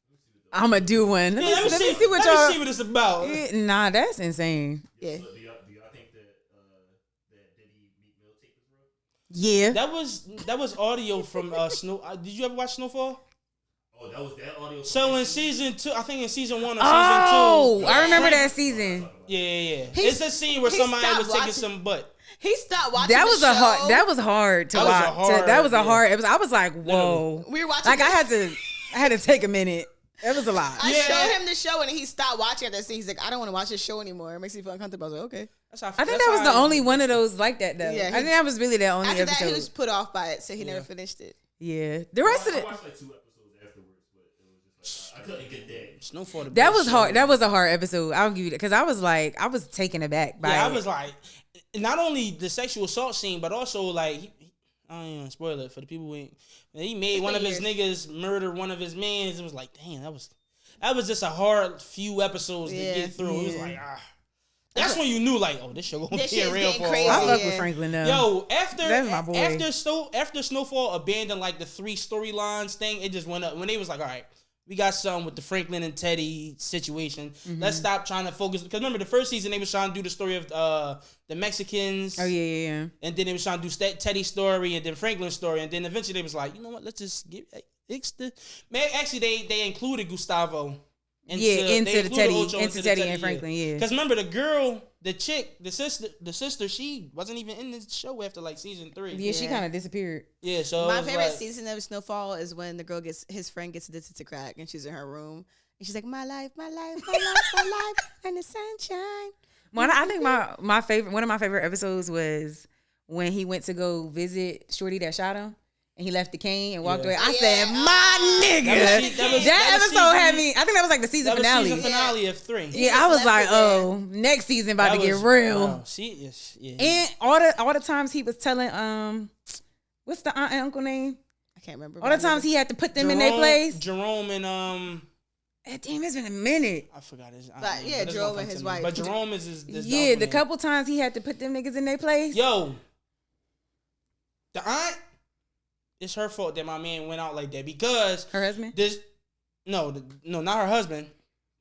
I'm gonna do one. Let me see what y'all. Let me see what it's about. Nah, that's insane. Yeah. So do y'all think that Diddy Meek Mill tape is real? Yeah. That was audio from Snow. Did you ever watch Snowfall? Oh, that was that audio. So in season 2, I think in season 1 or Oh, season 2. I remember that season. Yeah. It's a scene where somebody was taking some butt. He stopped watching. That was the a show. hard. That was hard to That was watch. a hard- That was a yeah. hard. It was. I was like, whoa. We were watching. Like I had to take a minute. It was a lot. I Yeah. showed him the show and he stopped watching that scene. He's like, I don't want to watch this show anymore. It makes me feel uncomfortable. I was like, okay. I think that was the only one of those like that though. Yeah, I think that was really the only After episode. that, he was put off by it, so he never finished it. Yeah, the rest of I it. watched like 2 episodes afterwards, but it was just like I couldn't get that. Snowfall. the That best was show. hard. That was a hard episode. I'll give you that because I was like, I was taken aback by Yeah, I it. was like, not only the sexual assault scene, but also like, I don't even spoil it for the people who ain't. He made one of his niggas murder one of his mans. It was like, damn, that was just a hard few episodes to get through. It was like, that's when you knew like, oh, this show gonna This get shit's real getting for a crazy. while. I fuck Yeah. with Franklin though. Yo, That's my boy. after Snowfall abandoned like the 3 storylines thing, it just went up when they was like, all right, we got something with the Franklin and Teddy situation. Let's stop trying to focus because remember the first season they was trying to do the story of the Mexicans. Oh yeah. And then they was trying to do Teddy's story and then Franklin's story, and then eventually they was like, you know what? Let's just get man. Actually, they included Gustavo. Into the Teddy, Ocho into Teddy and Franklin. Yeah. Because remember the girl, the chick, the sister, she wasn't even in this show after like season 3. Yeah, she kind of disappeared. Yeah, so My it was favorite like, season of Snowfall is when the girl his friend gets addicted to crack and she's in her room and she's like, my life, and the sunshine. Well, I think my favorite, one of my favorite episodes was when he went to go visit Shorty that shot him. And he left the cane and walked away. I said, "My nigga." That episode had me. I think that was like the season finale. Season finale of 3. Yeah, I was like, "Oh, next season about to get real." Wow. Yeah. And all the times he was telling what's the aunt and uncle name? I can't remember. All the times he had to put them in their place. Jerome and Damn, it's been a minute. I forgot his. But, yeah, Jerome and his wife. But Jerome is his. Yeah, the couple times he had to put them niggas in their place. Yo, the aunt. It's her fault that my man went out like that because Her husband? No, not her husband,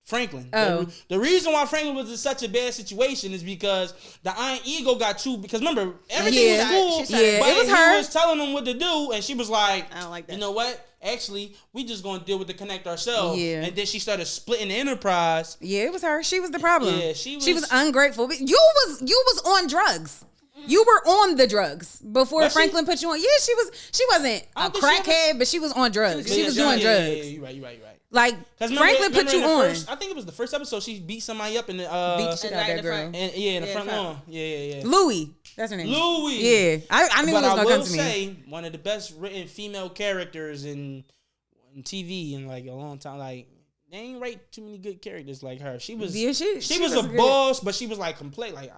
Franklin. Oh. The reason why Franklin was in such a bad situation is because the iron ego got too. Because remember, everything was cool. Yeah, but it was he her. was telling them what to do, and she was like, I don't like that. You know what? Actually, we just gonna deal with the connect ourselves. Yeah. And then she started splitting the enterprise. Yeah, it was her. She was the problem. Yeah, she was ungrateful. You was on drugs. You were on the drugs before Was she? Franklin put you on. Yeah, she wasn't I a don't think she crackhead, but she was on drugs. She was doing drugs. Yeah, you're right. Like Franklin put you on. I think it was the first episode. She beat somebody up in the Beat the shit out right that in girl. front. and in the front lawn. Yeah. Louie, that's her name. Louie. Yeah, I knew But it was I gonna will come to me. say one of the best written female characters in TV in like a long time. Like they ain't write too many good characters like her. She was she was a good. boss, but she was like complete. Like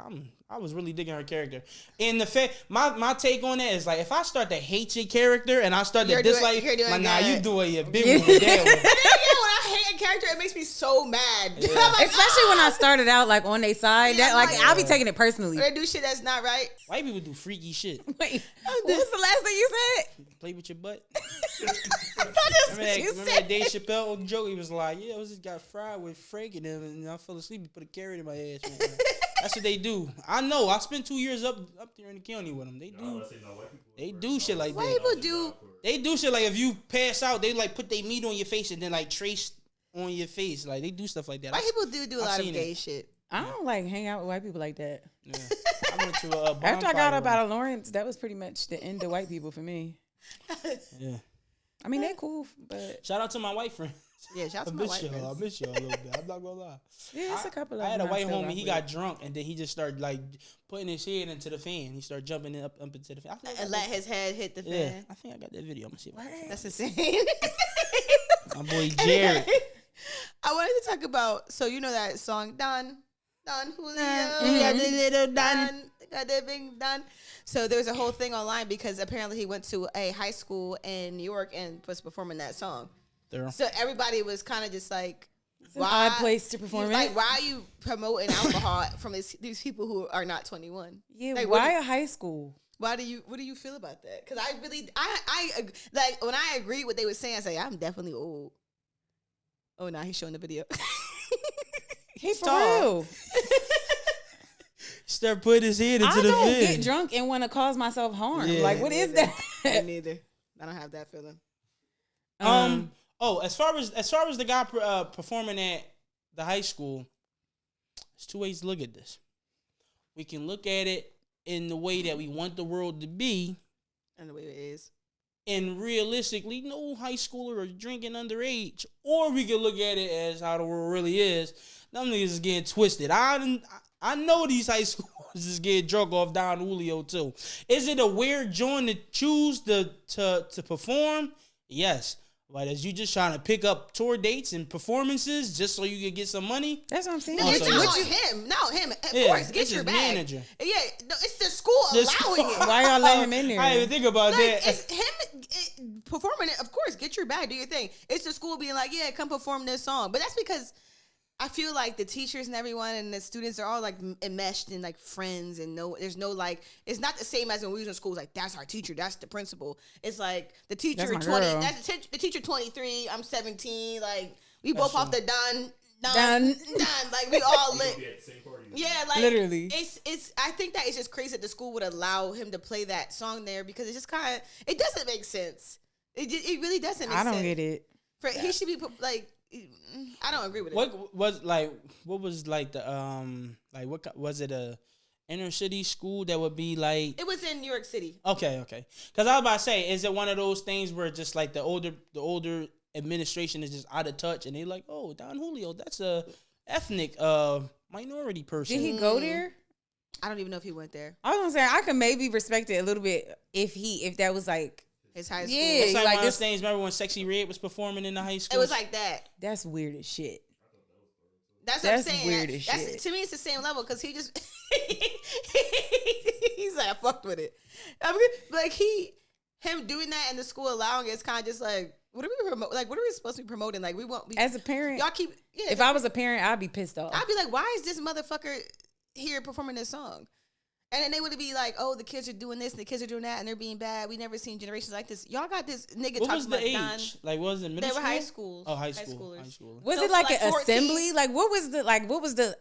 I was really digging her character. And the fact my take on that is like if I start to hate your character and I start to dislike, you're doing nah, good. you doing your big one with that one. When I hate a character, it makes me so mad. Yeah. I'm like, Especially when I started out like on their side. Yeah, That like like- I'll be taking it personally. Or they do shit that's not right. White people do freaky shit. Wait, what was the last thing you said? Play with your butt. That's Remember what you that said. Dave Chappelle joke? He was like, "Yeah, I was just got fried with Frank and them, and I fell asleep and put a carrot in my ass." Man. That's what they do. I know. I spent 2 years up there in the county with them. They do. They do shit like White that. people do. They do shit like if you pass out, they like put their meat on your face and then like trace on your face. Like they do stuff like that. White people do a I've lot of seen gay it. shit. I don't like hang out with white people like that. Yeah. I went to a After I got up bonfire out of Lawrence, that was pretty much the end of white people for me. one. Yeah. I mean, they're cool, but Shout out to my white friend. Yeah, shout out I to my miss white y'all. I friends. miss y'all a little bit. I'm not gonna lie. yeah, it's a couple of I had a them white still homie. rock He with. got drunk and then he just started like putting his head into the fan. He started jumping up into the fan. I think I And got let his head hit the that- yeah, fan. I think I got that video. I'm gonna see. That's insane. My boy Jared. I wanted to talk about, so you know that song, Don Julio, Mhm. got the little Don, got the big Don. So there was a whole thing online because apparently he went to a high school in New York and was performing that song. There. So everybody was kind of just like, It's an odd place to perform like, it. why are you promoting alcohol from these people who are not 21? Yeah, like, why a high school? What do you feel about that? Because I really, I like when I agree what they were saying, I say I'm definitely old. Oh, now he's showing the video. He's for real. Start putting his head into I the don't vid. get drunk and want to cause myself harm. Yeah. Like, what is that? Me neither. I don't have that feeling. As far as the guy performing at the high school, there's two ways to look at this. We can look at it in the way that we want the world to be, And the way it is. and realistically, no high schooler is drinking underage. Or we can look at it as how the world really is. Them niggas is getting twisted. I know these high schoolers is getting drunk off Don Julio too. Is it a weird joint to choose to perform? Yes. But as you just trying to pick up tour dates and performances just so you can get some money? That's what I'm saying. No, Oh, it's so not you- him. No, him. Of Yeah, course, get it's your his bag. manager. Yeah, no, it's the school The allowing school- it. Why y'all let him in there? I didn't even think about Like, that. it's him performing it. Of course, get your bag, do your thing. It's the school being like, yeah, come perform this song. But that's because I feel like the teachers and everyone and the students are all like enmeshed and like friends, and there's no like, it's not the same as when we was in school. It's like, that's our teacher, that's the principal. It's like the teacher That's my 20, girl. that's the teacher 23, I'm 17. Like we That's both off true. the done. Done. Like we all lit. Be at the same party. Yeah, like Literally. it's. I think that it's just crazy that the school would allow him to play that song there because it's just kind of. It doesn't make sense. It really doesn't make I sense. don't get it. He should be like. I don't agree with it. What was the what was it, a inner city school that would be like? It was in New York City. Okay. Because I was about to say, is it one of those things where just like the older administration is just out of touch and they like, oh, Don Julio, that's a ethnic minority person. Did he go there? I don't even know if he went there. I was gonna say I could maybe respect it a little bit if that was like His high school. Yeah. It's like, like one of those this- things. Remember when Sexy Red was performing in the high school? It was like that. that's weird as shit. That's what I'm That's saying. weird as That's shit. to me, it's the same level because he just he's like I fucked with it. I mean, like him doing that and the school allowing it, it's kind of just like what are we promote? Like what are we supposed to be promoting? Like we won't be As a parent, y'all keep if I was a parent, I'd be pissed off. I'd be like, why is this motherfucker here performing this song? And then they would be like, oh, the kids are doing this and the kids are doing that and they're being bad. We never seen generations like this. Y'all got this nigga What talking was the about age? Don. Like, what was it middle They school? were high schools. Oh, high school. schoolers. High school. Was So it like for, an like, 14? assembly? Like what was the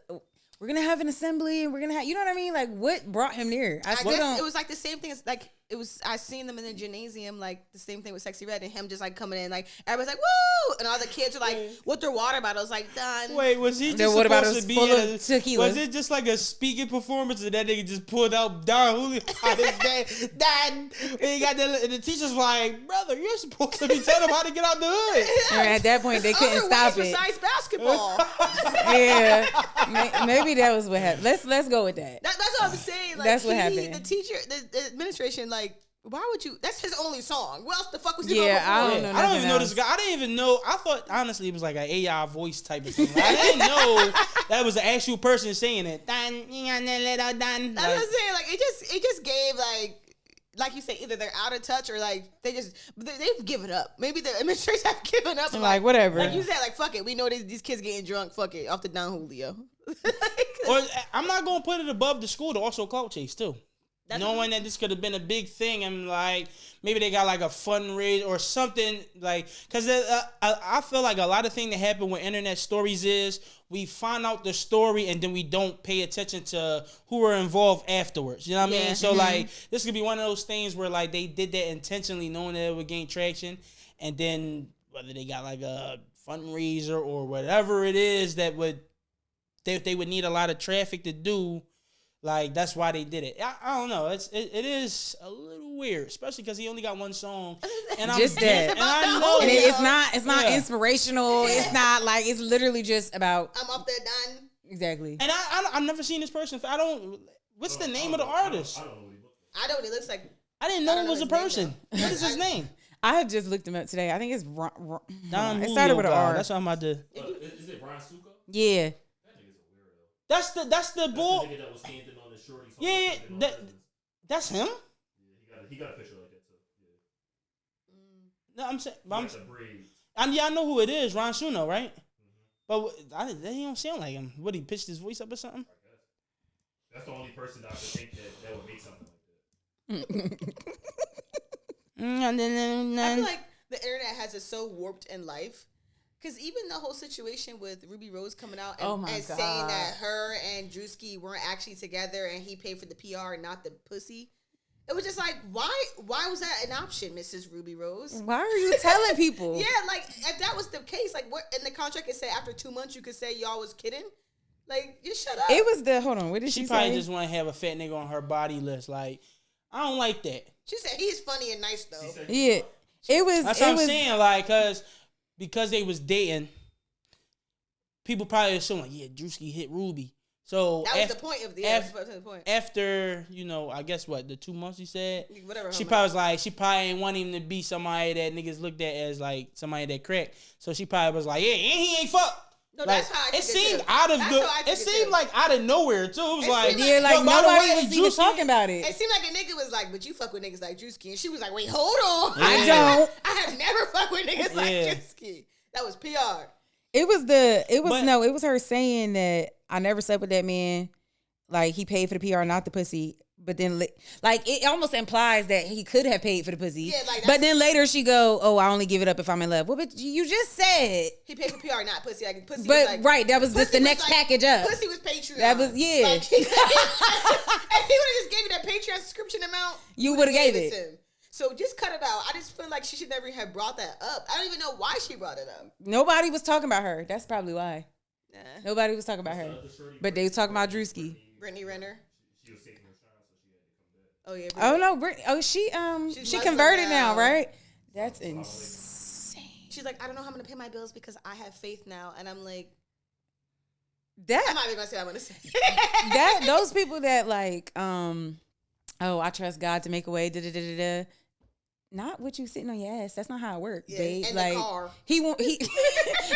we're gonna have an assembly and we're gonna have, you know what I mean? Like what brought him there? I I still guess don't. it was like the same thing as like it was. I seen them in the gymnasium, like the same thing with Sexy Red and him just like coming in, like everybody's like woo, and all the kids are like with their water bottles, like done. Wait, was he Then just what about supposed it to was be full in of tequila? Was it just like a speaking performance and that nigga just pulled out Don Julio out his dad? And he got the teacher's like, brother, you're supposed to be telling him how to get out the hood. And at that point, they There's couldn't other stop ways it. besides basketball. Yeah, maybe that was what happened. Let's go with that. That's what I'm saying. Like, That's what happened. The teacher, the administration, like, why would you? That's his only song. What else the fuck was he Yeah, going I before? don't know I don't nothing even know this else. guy. I didn't even know. I thought honestly it was like an AI voice type of thing. Like, I didn't know that was an actual person saying it. Dan, you got that little Dan. That's what I'm saying. Like, it just gave like you say, either they're out of touch or like they've given up. Maybe the administration have given up. I'm like, whatever. Like you said, like fuck it. We know these kids getting drunk. Fuck it, off the Don Julio. Or I'm not gonna put it above the school to also clout chase too. That's Knowing that this could have been a big thing and like maybe they got like a fundraiser or something like because I feel like a lot of things that happen with internet stories is we find out the story and then we don't pay attention to who are involved afterwards. You know what I Yeah. mean? So like this could be one of those things where like they did that intentionally knowing that it would gain traction and then whether they got like a fundraiser or whatever it is that would they would need a lot of traffic to do. Like that's why they did it. I don't know. It is a little weird, especially because he only got one song. And Just that. And I know. And it's not Yeah. inspirational. It's not like it's literally just about I'm off there, Don. exactly. And I've never seen this person. I don't. What's the name of the artist? I don't know what he looks like. I know what he looks like. I didn't I know don't it know was a his name, person. What is his name? I had just looked him up today. I think it's Don it started with an Julio, R. That's what I'm about to. Is it Brian Suka? Yeah. That nigga's a weirdo. That's the That's bull. the nigga that was standing on the shorty. song, Yeah, standing on that Cousins. that's him. Yeah, he got a picture like that too. Yeah. No, I'm saying. He got the braids. I know who it is. Ron Suno, right? But he don't sound like him. What, he pitched his voice up or something? That's the only person that I could think that would make something like that. I feel like the internet has it so warped in life. Because even the whole situation with Ruby Rose coming out and saying that her and Drewski weren't actually together and he paid for the PR and not the pussy. It was just like, why was that an option, Mrs. Ruby Rose? Why are you telling people? Yeah, like, if that was the case, like, what in the contract it said after 2 months you could say y'all was kidding? Like, just shut up. It was hold on, what did she say? She probably just want to have a fat nigga on her body list. Like, I don't like that. She said he's funny and nice, though. Yeah. It was. That's what I'm saying, like, because they was dating, people probably assume, like, yeah, Drewski hit Ruby. So that was the point of the point. After, I guess the 2 months you said? Whatever. She probably was like, she probably didn't want him to be somebody that niggas looked at as like somebody that cracked. So she probably was like, yeah, and he ain't fuck. No, like, that's how I it seemed out of it seemed like out of nowhere too. It was like, yeah, like nobody was even talking about it. It seemed like a nigga was like, but you fuck with niggas like Drewski, and she was like, wait, hold on, Yeah. I don't. I have never fucked with niggas like Drewski. That was PR. It was her saying that I never slept with that man. Like, he paid for the PR, not the pussy. But then, like, it almost implies that he could have paid for the pussy. Yeah, like, but then later she go, oh, I only give it up if I'm in love. Well, but you just said he paid for PR, not pussy. Like, pussy but was like, right, that was just the next package up. Pussy was Patreon. That was, yeah. Like, if he would have just gave you that Patreon subscription amount, you would have gave it. To him. So just cut it out. I just feel like she should never have brought that up. I don't even know why she brought it up. Nobody was talking about her. That's probably why. Nah. Nobody was talking about her. But they was talking about Drewski. Brittany Renner. She was taking her shine, so she had to come back. Oh yeah. Oh no, she converted now, right? That's insane. She's like, I don't know how I'm gonna pay my bills because I have faith now, and I'm like, that I'm not even gonna say what I'm gonna say. that those people that like, oh, I trust God to make a way. Da da da da. Not what you sitting on your ass. That's not how it works, babe. In like the car. he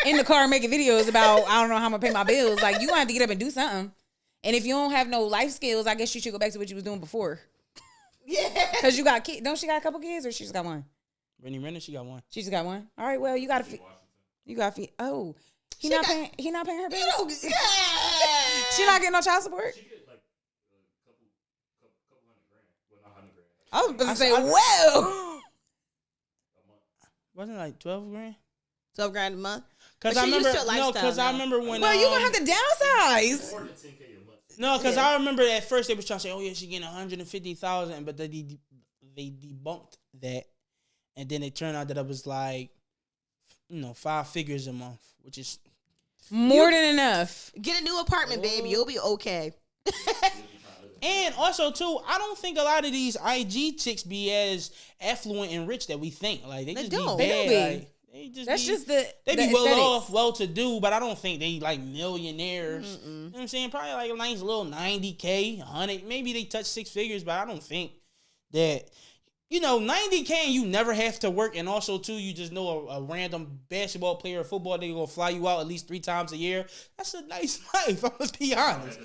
in the car making videos about I don't know how I'm gonna pay my bills. Like, you gonna have to get up and do something. And if you don't have no life skills, I guess you should go back to what you was doing before. Yeah. Cause you got kids. Don't she got a couple kids or she just got one? Brittany Renner, she got one. She just got one. All right. Well, you got to. You got to. Oh, he not paying her bills. Yeah. She not getting no child support. She get like a couple $100,000. Well, not $100,000. I was about to say, well, A month. Wasn't it like 12 grand? 12 grand a month. Because I remember when. Well, you gonna have to downsize. More than $10,000 a month. No, because I remember at first they was trying to say, oh yeah, she getting 150,000, but they debunked that, and then it turned out that it was like, 5 figures a month, which is more than enough. Get a new apartment, baby. You'll be okay. And also too, I don't think a lot of these IG chicks be as affluent and rich that we think. Like they just don't. be They bad. don't be. Like, they just That's be, just the they the be well aesthetics. off, well to do, but I don't think they like millionaires. You know what I'm saying? Probably like a nice little 90K, 100. Maybe they touch 6 figures, but I don't think that 90K and you never have to work, and also too, you just know a random basketball player or football nigga gonna fly you out at least 3 times a year. That's a nice life. I'm gonna be honest.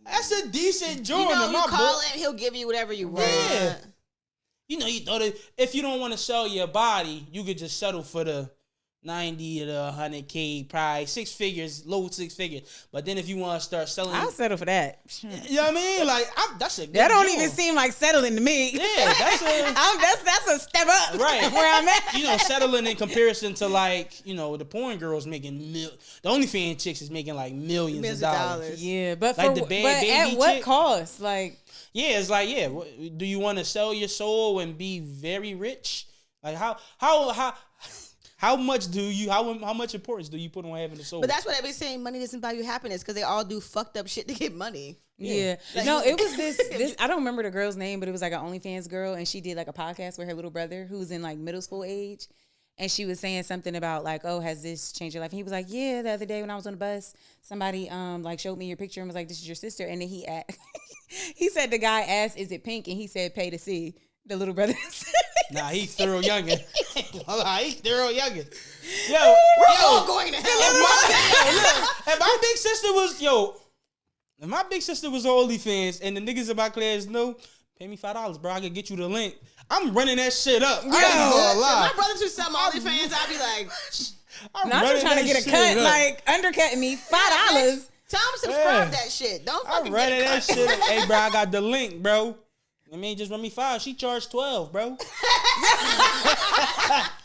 That's a decent job. You call him, he'll give you whatever you want. Yeah. You thought if you don't want to sell your body, you could just settle for the 90 or the 100K, probably 6 figures, low 6 figures. But then if you want to start selling, I'll settle for that. you know what I mean? Like that's a good That don't job. even seem like settling to me. Yeah, that's that's a step up, right where I'm at. Settling in comparison to like the porn girls making the OnlyFans chicks is making like millions of dollars. Yeah, but Like the Bad Baby at what chick? cost? Like, Yeah, it's like do you want to sell your soul and be very rich? Like how much importance do you put on having a soul? But that's what everybody's saying. Money doesn't buy you happiness because they all do fucked up shit to get money. yeah. No, it was this. I don't remember the girl's name, but it was like an OnlyFans girl, and she did like a podcast with her little brother who's in like middle school age. And she was saying something about like, oh, has this changed your life? And he was like, yeah, the other day when I was on the bus, somebody like showed me your picture and was like, this is your sister. And then he said the guy asked, is it pink? And he said, pay to see. The little brother said, nah, he's thorough youngin. He's thorough youngin. We're all going to hell. If my big sister was on OnlyFans and the niggas in my class know, pay me $5, bro. I can get you the link. I'm running that shit up. I ain't gonna lie. If my brothers would sell my OnlyFans, I'd be like, I'm Now I'm running just trying to that get a cut, shit up. like undercutting me $5. Tell them subscribe Yeah. that shit. Don't I'm fucking running get that shit. Hey, bro, I got the link, bro. I mean, just run me 5. She charged 12, bro.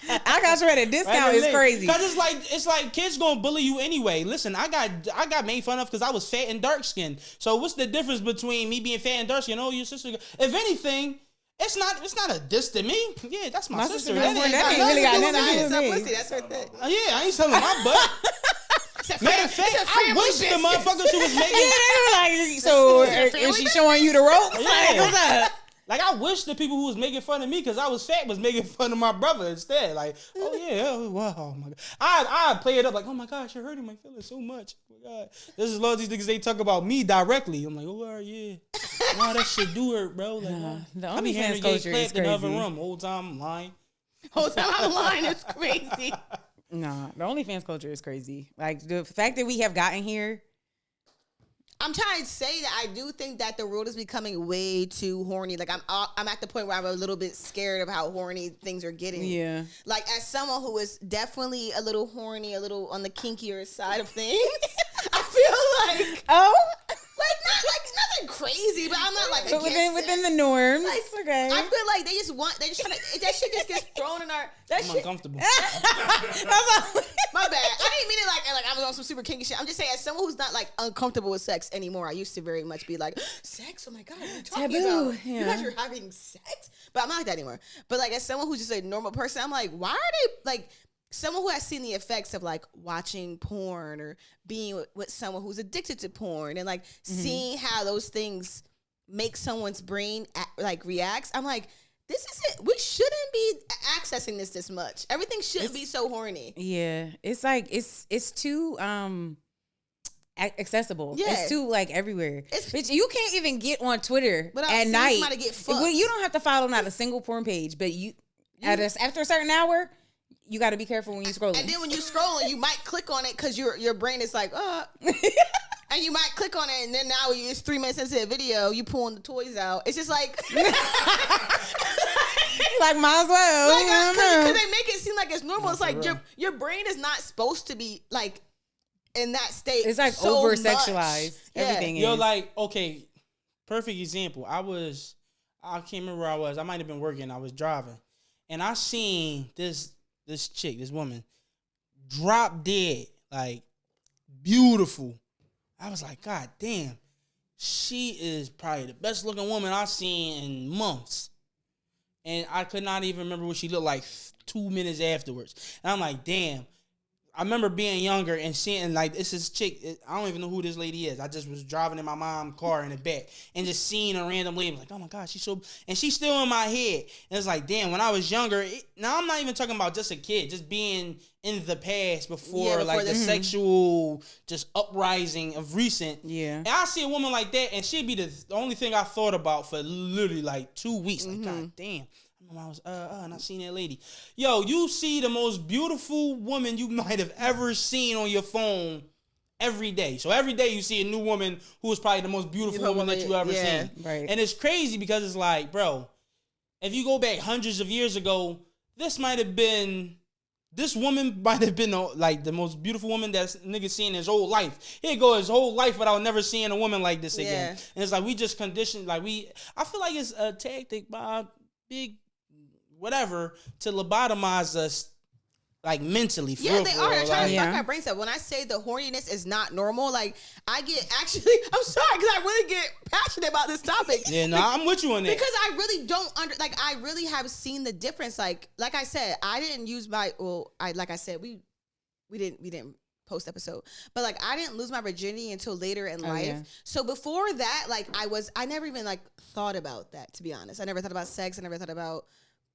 I got you at a discount. It's crazy. Cause it's like kids gonna bully you anyway. Listen, I got made fun of because I was fat and dark skinned. So what's the difference between me being fat and dark skinned? Oh, your sister. If anything, it's not a diss to me. Yeah, that's my sister. That ain't got really got nothing nothing to do with me. pussy. That's her thing. Yeah, I ain't selling my butt. Matter of fact, I wish the motherfucker she was making. Like, so is she showing you the ropes? Yeah. Like, what's up? Like, I wish the people who was making fun of me because I was fat was making fun of my brother instead. Like, oh yeah, oh, wow, oh my god. I play it up like, oh my gosh, you're hurting my feelings so much. Oh my god. This is loads of these niggas, they talk about me directly. I'm like, oh all right, yeah. Wow, that shit do hurt, bro. Like, The I be hearing OnlyFans gay culture is clapped in the other crazy. room. Whole time I'm lying. Whole time I'm lying is crazy. Nah, the OnlyFans culture is crazy. Like the fact that we have gotten here. I'm trying to say that I do think that the world is becoming way too horny. Like I'm at the point where I'm a little bit scared of how horny things are getting. Yeah. Like as someone who is definitely a little horny, a little on the kinkier side of things, I feel like nothing crazy, but I'm not like But against within it. the norms. Like, Okay. I feel like they just trying to that shit just gets thrown in our that I'm shit. uncomfortable. My bad. I didn't mean it like I was on some super kinky shit. I'm just saying, as someone who's not like uncomfortable with sex anymore, I used to very much be like, sex? Oh my god, what are you talking Taboo. about? Yeah. You guys are having sex? But I'm not like that anymore. But like as someone who's just a normal person, I'm like, why are they like someone who has seen the effects of like watching porn or being with someone who's addicted to porn and like seeing how those things make someone's brain like reacts? I'm like, this isn't. We shouldn't be accessing this much. Everything shouldn't be so horny. Yeah, it's like it's too accessible. Yeah. It's too like everywhere. It's- Bitch, you can't even get on Twitter Without at seeing night. somebody get fucked. Well, you don't have to follow not a single porn page, but after a certain hour, you got to be careful when you scroll. And then when you scrolling, you might click on it because your brain is like, and you might click on it, and then now it's 3 minutes into the video, you pulling the toys out. It's just like, like might as well. because they make it seem like it's normal. It's like your brain is not supposed to be like in that state. It's like so over much. sexualized. Yeah. Everything Yo, is. like, okay, perfect example. I can't remember where I was. I might have been working. I was driving. And I seen this chick, this woman, drop dead, like, beautiful. I was like, God damn, she is probably the best looking woman I've seen in months. And I could not even remember what she looked like 2 minutes afterwards. And I'm like, damn. I remember being younger and seeing, like, this chick, I don't even know who this lady is. I just was driving in my mom's car in the back and just seeing a random lady. I was like, oh my God, she's so, and she's still in my head. And it's like, damn, when I was younger, now I'm not even talking about just a kid, just being in the past before like the sexual just uprising of recent. Yeah. And I see a woman like that and she'd be the only thing I thought about for literally like 2 weeks. Like, God damn. I was and I seen that lady. Yo, you see the most beautiful woman you might have ever seen on your phone every day. So every day you see a new woman who is probably the most beautiful woman that you ever seen. Right. And it's crazy because it's like, bro, if you go back hundreds of years ago, this woman might have been like the most beautiful woman that nigga seen his whole life. He'd go his whole life without never seeing a woman like this again. And it's like we just conditioned, like I feel like it's a tactic by big whatever to lobotomize us, like mentally. For real, They are. They're trying to Yeah. fuck our brains up. When I say the horniness is not normal, like I get actually, I'm sorry because I really get passionate about this topic. Yeah, no, I'm with you on that. Because I really don't I really have seen the difference. Like I said, I didn't use my like I said, we didn't post episode, but like I didn't lose my virginity until later in life. Yeah. So before that, like I never even like thought about that, to be honest. I never thought about sex. I never thought about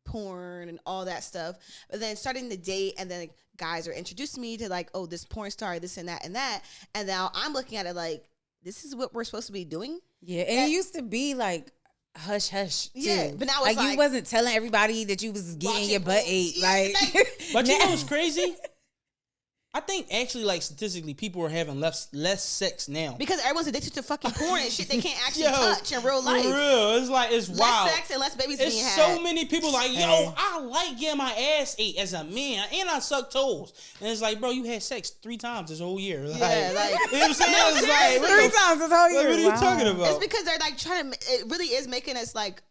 porn and all that stuff. But then starting to date, and then like, guys are introducing me to like, oh, this porn star, this and that and that. And now I'm looking at it like, this is what we're supposed to be doing. Yeah, and it used to be like hush hush too. Yeah, but now it's like you like- wasn't telling everybody that you was getting Watching your butt porn. ate. Yeah, like, like- But you know what's crazy? I think actually, like statistically, people are having less sex now because everyone's addicted to fucking porn and shit they can't actually touch in real life. For real, it's like it's less wild. Sex and less babies It's being had. so many people like, yo, I like getting my ass ate as a man, and I suck toes. And it's like, bro, you had sex 3 times this whole year. Like, Yeah, like you know what I'm saying? It's like, what 3 the times this whole year. What are you talking about? It's because they're like trying to. It really is making us like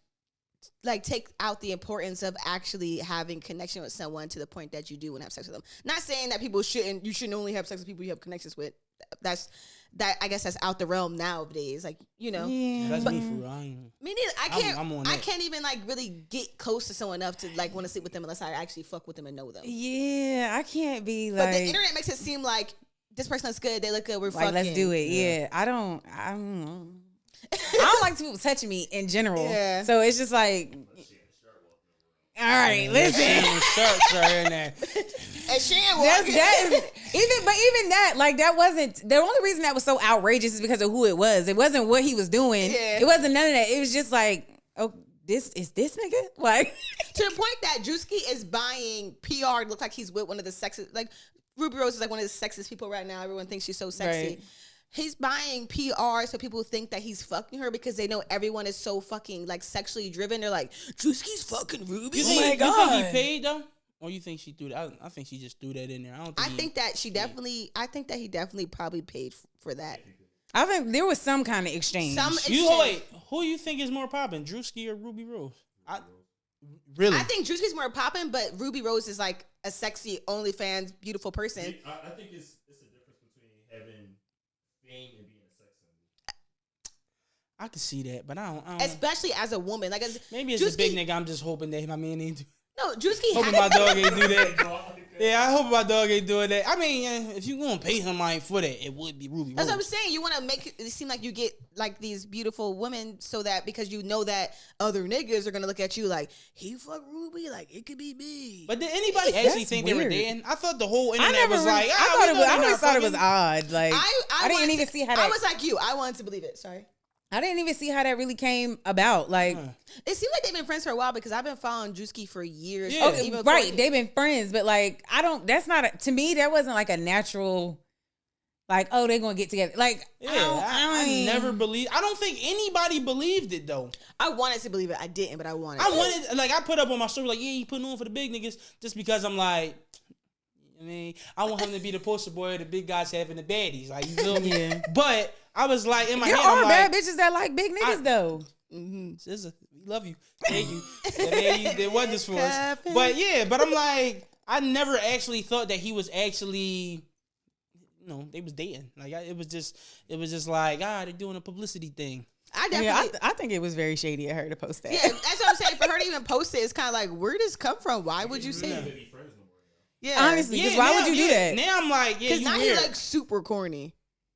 take out the importance of actually having connection with someone to the point that you do want to have sex with them. Not saying that you shouldn't only have sex with people you have connections with. I guess that's out the realm nowadays. Like, you know. Yeah. That's me for real. Me neither. I I can't even like really get close to someone enough to like want to sleep with them unless I actually fuck with them and know them. Yeah, I can't be like. But the internet makes it seem like this person looks good, they look good, we're like, fucking. let's do it. Yeah, I don't like people touching me in general. Yeah. So it's just like, all right, listen. And Shan walking. Even that, like that wasn't the only reason that was so outrageous is because of who it was. It wasn't what he was doing. Yeah. It wasn't none of that. It was just like, oh, this nigga? Like to the point that Drewski is buying PR to look like he's with one of the sexiest, like Ruby Rose is like one of the sexiest people right now. Everyone thinks she's so sexy. Right. He's buying PR so people think that he's fucking her because they know everyone is so fucking like sexually driven. They're like, Drewski's fucking Ruby. You think he paid though? Or you think she threw that? I think she just threw that in there. I think that he definitely probably paid for that. I think there was some kind of exchange. Who you think is more popping, Drewski or Ruby Rose? Really? I think Drewski's more popping, but Ruby Rose is like a sexy OnlyFans beautiful person. I think it's a difference between having fame and being a sex symbol. I can see that, but I don't. Especially as a woman, like maybe as a big nigga, I'm just hoping that my man ain't. No, Drewski. Hoping my dog ain't do that. Yeah, I hope my dog ain't doing that. I mean, if you gonna pay somebody for that, it would be Ruby Rose. That's what I'm saying. You want to make it seem like you get like these beautiful women, so that because you know that other niggas are gonna look at you like he fuck Ruby, like it could be me. But did anybody actually think weird. they were dating? I thought the whole internet was like, I always thought it was odd. Like I didn't even see how that. I was like you. I wanted to believe it. Sorry. I didn't even see how that really came about. Like, it seems like they've been friends for a while because I've been following Drewski for years. Yeah. Okay, right, they've been friends, but like, that's not to me. That wasn't like a natural. Like, oh, they're gonna get together. Like, yeah, I never believed. I don't think anybody believed it though. I wanted to believe it. I didn't, but I wanted. I put up on my story like, yeah, you putting on for the big niggas just because I'm like. I mean, I want him to be the poster boy of the big guys having the baddies. Like, you feel me? Yeah. But I was like, in my head, there are bad bitches that like big niggas, though. SZA, we love you. Thank you. You did wonders for us. But yeah, but I'm like, I never actually thought that he was actually, they was dating. Like, it was just like, they're doing a publicity thing. I think it was very shady of her to post that. Yeah, that's what I'm saying. For her to even post it, it's kind of like, where does this come from? Why would you say that? Yeah, honestly, because why would you do that? Now I'm like, yeah, because now he's like super corny.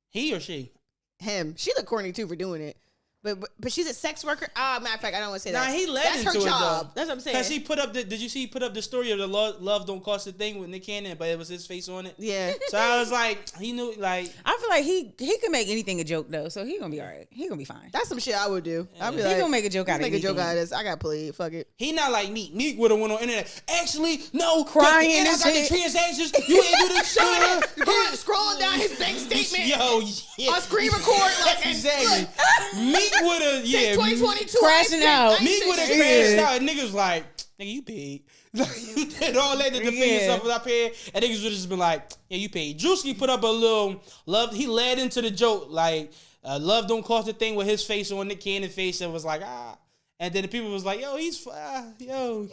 He or she? Him. She look corny too for doing it. But she's a sex worker. Matter of fact, I don't want to say that. Nah, he led That's into her it job. though. That's what I'm saying. Because he put up did you see he put up the story of the love don't cost a thing with Nick Cannon, but it was his face on it? Yeah. So I was like, he knew, like. I feel like he can make anything a joke though, so he gonna be all right. He gonna be fine. That's some shit I would do. Yeah. I'd be like, he gonna make a joke out of it. Make a joke out of this. I got played. Fuck it. He not like Meek. Meek would have went on internet. Actually, no. Crying and I got the transactions. You ain't do this shit. Scrolling down his bank statement. Yo, yeah. On screen record. Like, exactly. Meek would have, yeah. 2022 crashing out. Meek would have crashed out, and niggas like, nigga, you paid. You did all that to defend yourself without paying, and niggas would have just been like, yeah, you paid. Drewski put up a little love. He led into the joke like, love don't cost a thing with his face on Nick Cannon's face, and was like, and then the people was like, yo, he's yo.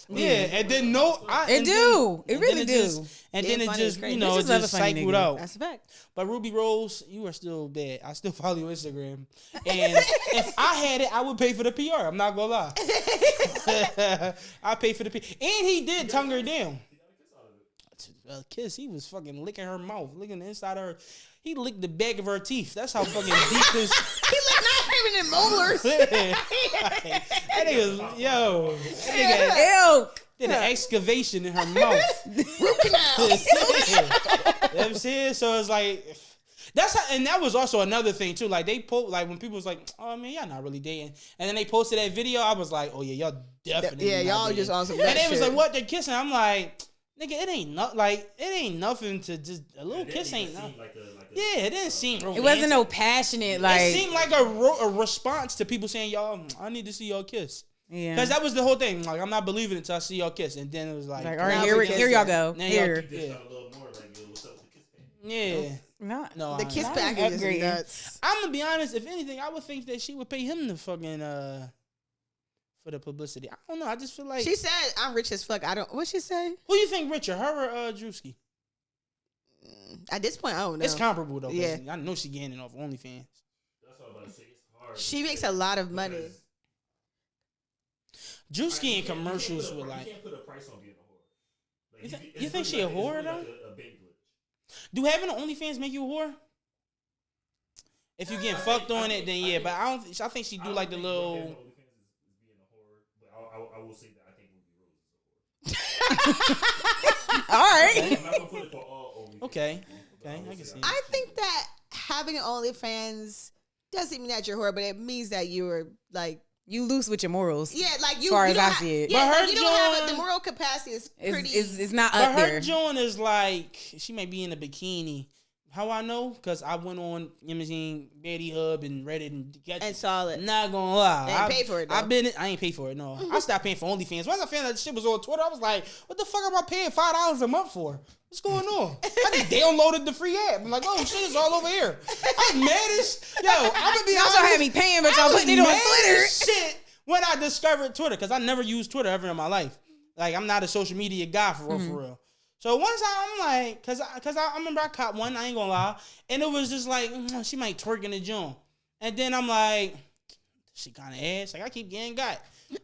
Yeah, and then it really do. And then it just, it just cycled out. That's a fact. But Ruby Rose, you are still bad. I still follow you on Instagram. And if I had it, I would pay for the PR. I'm not gonna lie. I pay for the PR. And he did tongue her down. A kiss, he was fucking licking her mouth, licking the inside of her. He licked the back of her teeth. That's how fucking deep his. He licked not even in molars. That nigga, yo. That nigga did an excavation in her mouth. Root canal. You know what I'm saying? So it's like, that's how, and that was also another thing too. Like they when people was like, "Oh man, y'all not really dating," and then they posted that video, I was like, "Oh yeah, y'all definitely." Yeah, y'all dating. just on some. And they was like, "What? They're kissing?" I'm like, Nigga, it ain't nothing to just a little kiss ain't nothing. Yeah, it didn't seem romantic. It wasn't no passionate like. It seemed like a response to people saying, y'all, I need to see y'all kiss. Yeah. Because that was the whole thing. Like, I'm not believing it until I see y'all kiss. And then it was like, all right, here y'all go. Here. Yeah. No, the kiss package is nuts. I'm gonna be honest. If anything, I would think that she would pay him the fucking for the publicity. I don't know. I just feel like she said, "I'm rich as fuck." I don't. What she say? Who you think richer, her or Drewski? At this point, I don't know. It's comparable though. Yeah, I know she gaining off OnlyFans. That's what I'm about to say. It's hard. She makes a lot of money. Drewski in commercials with like. You can't put a price on being a whore. Like, you think she a whore though? A big glitch. Do having an OnlyFans make you a whore? If you getting fucked on it, then yeah. But I don't. I think she do like the little. OnlyFans is being a whore, but I will say that I think Ruby Rose is a whore. All right. I'm not gonna put it for all OnlyFans. Okay, I can see. I think that having an OnlyFans doesn't mean that you're a whore, but it means that you're like. You loose with your morals. Yeah, like you. As far you as I see it. Yeah, but her you don't have the moral capacity is pretty. It's not but up there. Her joint is like she may be in a bikini. How I know? Because I went on Betty Hub and Reddit and saw it. Not gonna lie, I ain't pay for it. Though. I ain't pay for it. No, I stopped paying for OnlyFans. Once I found that shit was on Twitter, I was like, "What the fuck am I paying $5 a month for? What's going on?" I just downloaded the free app. I'm like, "Oh shit, it's all over here." I'm mad as I'm gonna be honest. Y'all had me paying, but y'all putting it on Twitter. Shit. When I discovered Twitter, because I never used Twitter ever in my life. Like, I'm not a social media guy for real. So once I'm like, because I remember I caught one, I ain't gonna lie, and it was just like, she might twerk in the gym. And then I'm like, she kind of ass. Like, I keep getting got.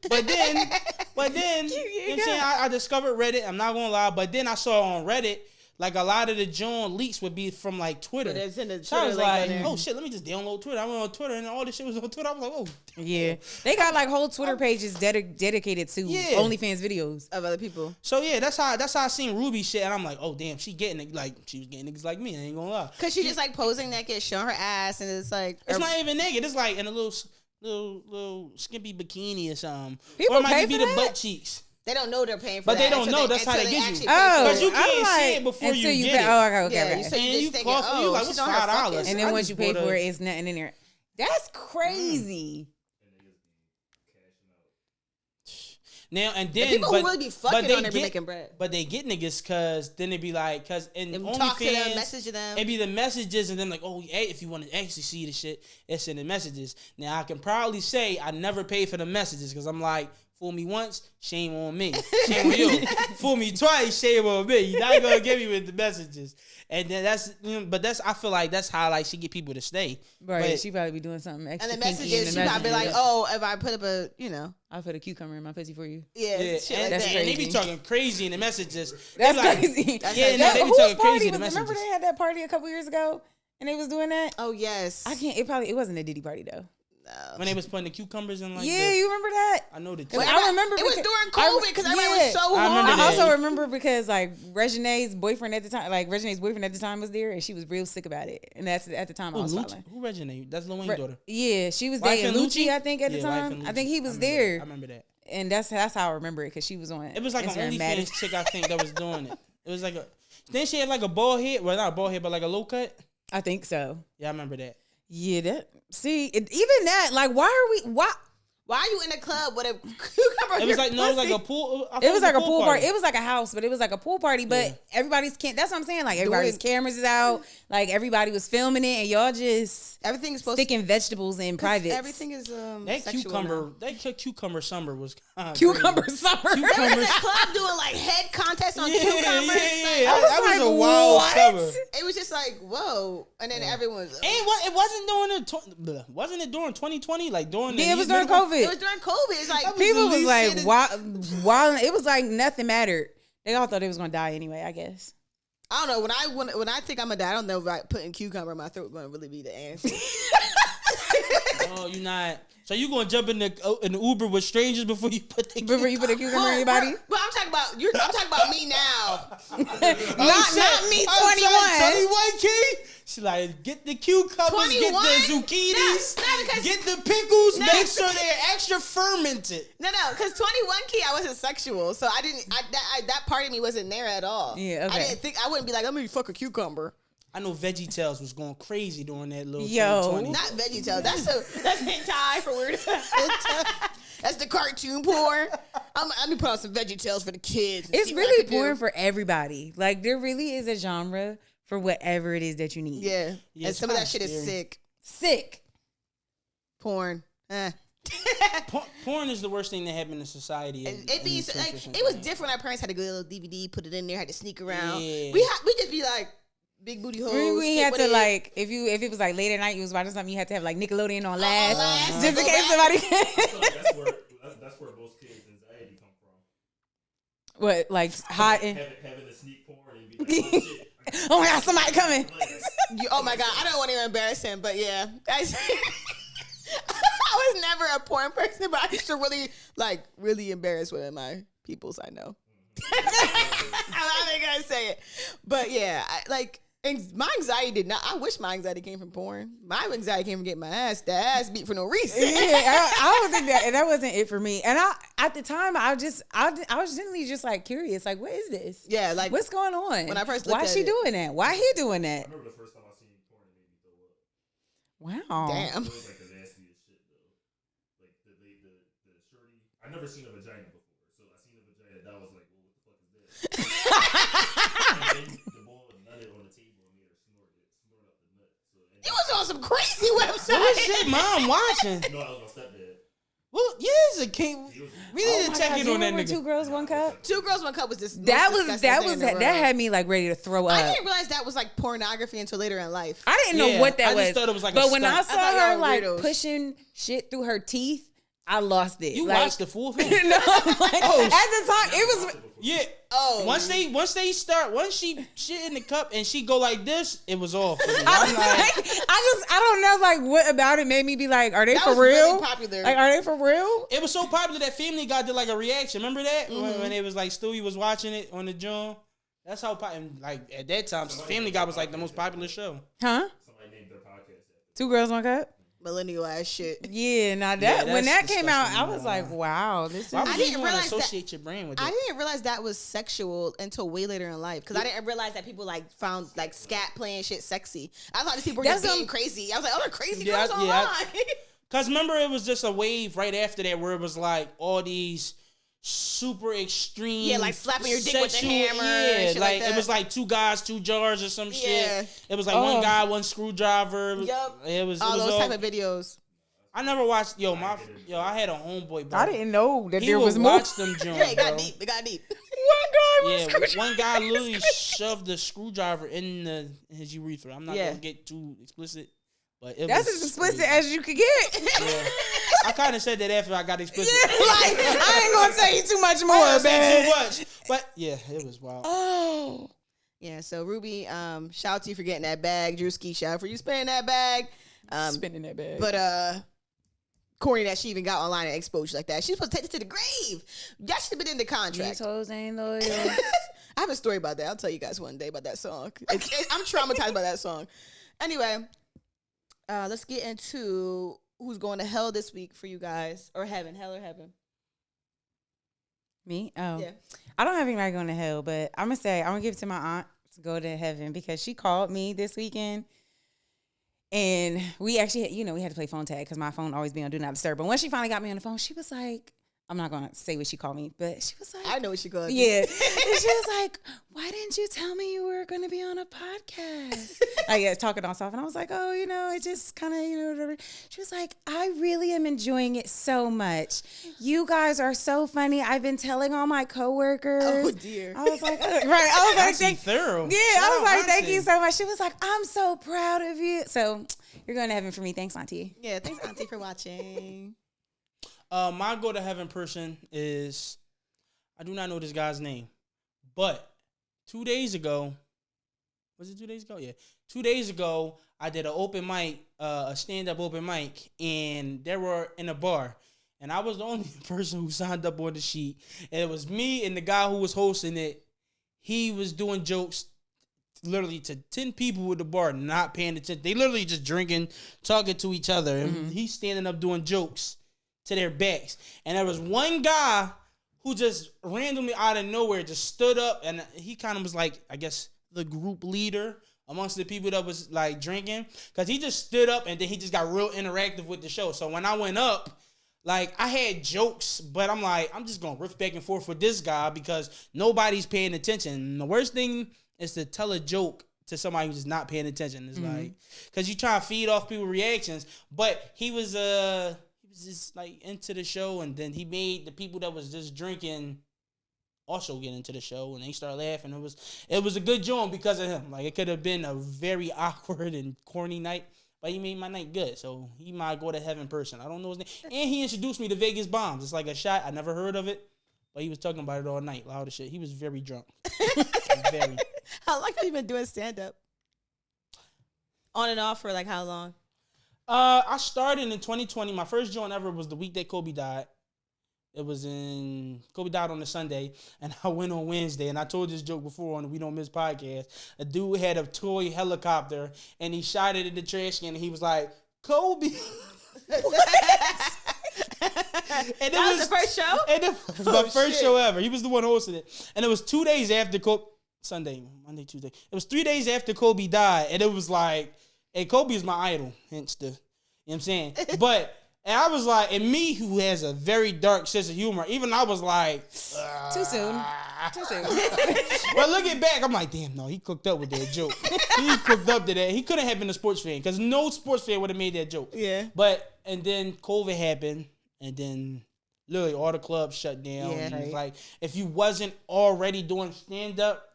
But then, you know what I'm saying? I discovered Reddit. I'm not gonna lie. But then I saw on Reddit, like a lot of the John leaks would be from like Twitter. So I was like, oh shit, let me just download Twitter. I went on Twitter and all this shit was on Twitter. I was like, oh. Yeah. They got like whole Twitter pages dedicated to OnlyFans videos of other people. So yeah, that's how I seen Ruby shit. And I'm like, oh damn, she getting it. Like, she was getting niggas like me. I ain't gonna lie. Cause she just like posing naked, showing her ass, and it's like. It's not even naked. It's like in a little skimpy bikini or something. People or it might pay just be for the that? butt cheeks. They don't know they're paying for but that. But they don't know. That's how they get you. Oh. Because you can't see it before you get it. Oh, okay. Yeah, so you just think, oh, like, what's $5? And then once you pay for it, it's nothing in there. That's crazy. Now and then, the people who really be fucking on there be making bread. But they get niggas because then they be like, because in OnlyFans, talk to them, message them. It be the messages and then like, oh, hey, if you want to actually see the shit, it's in the messages. Now I can proudly say I never paid for the messages because I'm like, fool me once, shame on me. Shame on you. Fool me twice, shame on me. You're not gonna get me with the messages. And then I feel like that's how like she get people to stay. Right. But she probably be doing something extra. And the messages, she probably be like, oh, if I put up I'll put a cucumber in my pussy for you. Yeah. That's crazy. And they be talking crazy in the messages. That's like, crazy. They be talking crazy in the messages. Remember they had that party a couple years ago and they was doing that? Oh yes. It wasn't a Diddy party though. When they was putting the cucumbers in, like, you remember that? I know that. I remember it was during COVID because everybody was so hard. I also remember because like Regine's boyfriend at the time was there and she was real sick about it, and that's at the time I was following. Who Regine? That's Lil Wayne's daughter. Yeah, she was dating Lucci, I think at the time. I think he was there. I remember that, and that's how I remember it because she was on. It was like an OnlyFans chick, I think, that was doing it. It was like then she had like a bald head, well not a bald head, but like a low cut. I think so. Yeah, I remember that. Yeah, even that, like, why are you in a club with a cucumber? It was like, no, it was like a pool. It was like a pool party. It was like a house, but it was like a pool party. But everybody's that's what I'm saying. Like everybody's cameras is out. Like everybody was filming it, and y'all just everything's supposed sticking vegetables in private. Everything is that cucumber summer was cucumber summer. They were in the club doing like head contests on cucumbers. Yeah. That was a wild summer. It was just like whoa, and then everyone's. And it wasn't it during 2020? Like during it was during COVID. It was during COVID. It's like people was like, wild. It was like nothing mattered. They all thought they was gonna die anyway. I guess. I don't know. When I think I'm gonna die, I don't know if putting cucumber in my throat going to really be the answer. Oh, you're not. So you gonna jump in the Uber with strangers before you put the Before you put a cucumber in your body? But I'm talking about I'm talking about me now. not me, 21. 21 key. She like get the cucumbers, 21? get the zucchinis, get the pickles. Make sure they're extra fermented. No, because 21 key, I wasn't sexual, so I didn't. That part of me wasn't there at all. Yeah, okay. I wouldn't be like, I'm gonna fuck a cucumber. I know VeggieTales was going crazy during that little Yo. 2020. Not VeggieTales. That's hentai for weird. That's the cartoon porn. Let me put on some VeggieTales for the kids. It's really porn for everybody. Like, there really is a genre for whatever it is that you need. Yeah. And it's some of that kinda shit is sick. Sick. Porn. Porn is the worst thing that happened to society. It was different. Our parents had a good little DVD, put it in there, had to sneak around. Yeah. We just be like big booty hoes. We had to like if it was like late at night you was watching something, you had to have like Nickelodeon on last, last. just in case somebody. I feel like that's where most kids' anxiety come from. What, like hot and Having a sneak porn and be like, oh shit. oh my god, somebody coming. Oh my god, I don't want to embarrass him, but yeah, I was never a porn person, but I used to really embarrass one of my peoples I know. I'm not even gonna say it, but yeah, my anxiety did not. I wish my anxiety came from porn. My anxiety came from getting the ass beat for no reason. Yeah, I don't think that wasn't it for me. And at the time, I was generally just like curious, like, what is this? Yeah, like what's going on? when I first looked why is she doing that? Why he doing that? I remember the first time I seen porn, it made me throw up. Wow, damn. It was like the nastiest shit though. Like the shorty. I never seen a vagina before, so I seen a vagina. That was like, well, what the fuck is this? And then the ball nutted on the table and made her snort up the nut. So, and You was on some crazy What website. shit mom watching? no, I was my stepdad. Well, yes, a king. We need to check in on that nigga. 2 Girls, 1 Cup. 2 Girls, 1 Cup was this. That had me like ready to throw up. I didn't realize that was like pornography until later in life. I didn't know what that I was. just thought it was like a but when I stunt. saw I thought her y'all like weirdos. pushing shit through her teeth, I lost it. You like, watched the full thing. no, like, at the time it was. Yeah. Oh, Once she shit in the cup and she go like this, it was off. For me. I I'm was like, like, I don't know, like what about it made me be like, are they that for was real? really popular. Like, are they for real? it was so popular that Family Guy did like a reaction. Remember that when it was like Stewie was watching it on the John. That's how like at that time Family Guy was like the most popular show. Huh? Somebody named their podcast after. 2 Girls, 1 Cup. millennial ass shit. Yeah, now Yeah, when that's that came out, disgusting. I was like, wow, this is. Why would I you didn't wanna realize that- associate your brain with it? I didn't realize that was sexual until way later in life because I didn't realize that people like found like scat playing shit sexy. I thought these people were just That's being crazy. I was like, oh, they're crazy Yeah, girls yeah, online. Cause remember it was just a wave right after that where it was like all these super extreme, Yeah, like slapping your dick with the sexual- hammer and shit like it that. was like 2 guys, 2 jars or some Yeah. shit. It was like Oh. one guy, 1 screwdriver. Yup. It was All it was those all, type of videos. I never watched. I had a homeboy. Bro. I didn't know that He there would was more. watch them Jones, Yeah, it got bro. deep. It got deep. Yeah, one guy literally shoved the screwdriver in his urethra. I'm not Yeah. gonna get too explicit, but it That's was as explicit crazy. as you could get. Yeah. I kind of said that after I got explicit. Like, I ain't gonna tell you too much I more, didn't say man. too much, but yeah, it was wild. Oh, Yeah, so Ruby, shout out to you for getting that bag. Drewski, shout out for you spending that bag. spinning that bag. But corny that she even got online and exposed you like that. She's supposed to take it to the grave. That should have been in the contract. These hoes ain't loyal. I have a story about that. I'll tell you guys one day about that song. I'm traumatized by that song. Anyway, let's get into who's going to hell this week for you guys, or heaven, hell or heaven. Me? Oh, Yeah. I don't have anybody going to hell, but I'm gonna give it to my aunt to go to heaven because she called me this weekend. And we actually, we had to play phone tag because my phone always be on Do Not Disturb. But when she finally got me on the phone, she was like, I'm not going to say what she called me, but she was like, I know what she called. yeah. And she was like, why didn't you tell me you were going to be on a podcast? Talking on stuff. And I was like, oh, it just kind of, whatever. She was like, I really am enjoying it so much. You guys are so funny. I've been telling all my coworkers. Oh, dear. I was like, right. I was like, Auntie thorough. yeah, Shout I was out, like, thank Auntie. you so much. She was like, I'm so proud of you. So you're going to heaven for me. Thanks, Auntie. Yeah, thanks, Auntie, for watching. My go to heaven person is, I do not know this guy's name, but 2 days ago, was it 2 days ago? Yeah. 2 days ago, I did an open mic, a stand-up open mic, and they were in a bar. And I was the only person who signed up on the sheet. And it was me and the guy who was hosting it. He was doing jokes literally to 10 people at the bar, not paying attention. They literally just drinking, talking to each other. And he's standing up doing jokes to their backs. And there was one guy who just randomly out of nowhere just stood up. And he kind of was like, I guess, the group leader amongst the people that was like drinking, because he just stood up and then he just got real interactive with the show. So when I went up, like I had jokes, but I'm like, I'm just gonna riff back and forth with this guy because nobody's paying attention. And the worst thing is to tell a joke to somebody who's just not paying attention. It's like, because you try to feed off people's reactions, but he was just like into the show, and then he made the people that was just drinking also get into the show, and they started laughing. It was a good joint because of him. Like, it could have been a very awkward and corny night, but he made my night good. So he might go to heaven person. I don't know his name. And he introduced me to Vegas Bombs. It's like a shot. I never heard of it, but he was talking about it all night, loud as shit. He was very drunk. Very. How long have you been doing stand up? On and off for like how long? I started in 2020. My first joint ever was the week that Kobe died. Kobe died on a Sunday, and I went on Wednesday, and I told this joke before on the We Don't Miss podcast. A dude had a toy helicopter, and he shot it in the trash can, and he was like, Kobe. And that was the first show? And it was my first show ever. He was the one hosting it. And it was 2 days after Sunday, Monday, Tuesday. It was 3 days after Kobe died, and it was like, hey, Kobe is my idol, hence the, you know what I'm saying? But... And I was like, and me who has a very dark sense of humor, even I was like, Too soon. But looking back, I'm like, damn, no, he cooked up with that joke. He cooked up to that. He couldn't have been a sports fan because no sports fan would have made that joke. Yeah. But, and then COVID happened, and then literally all the clubs shut down. Yeah, and it was right. like, if you wasn't already doing stand-up,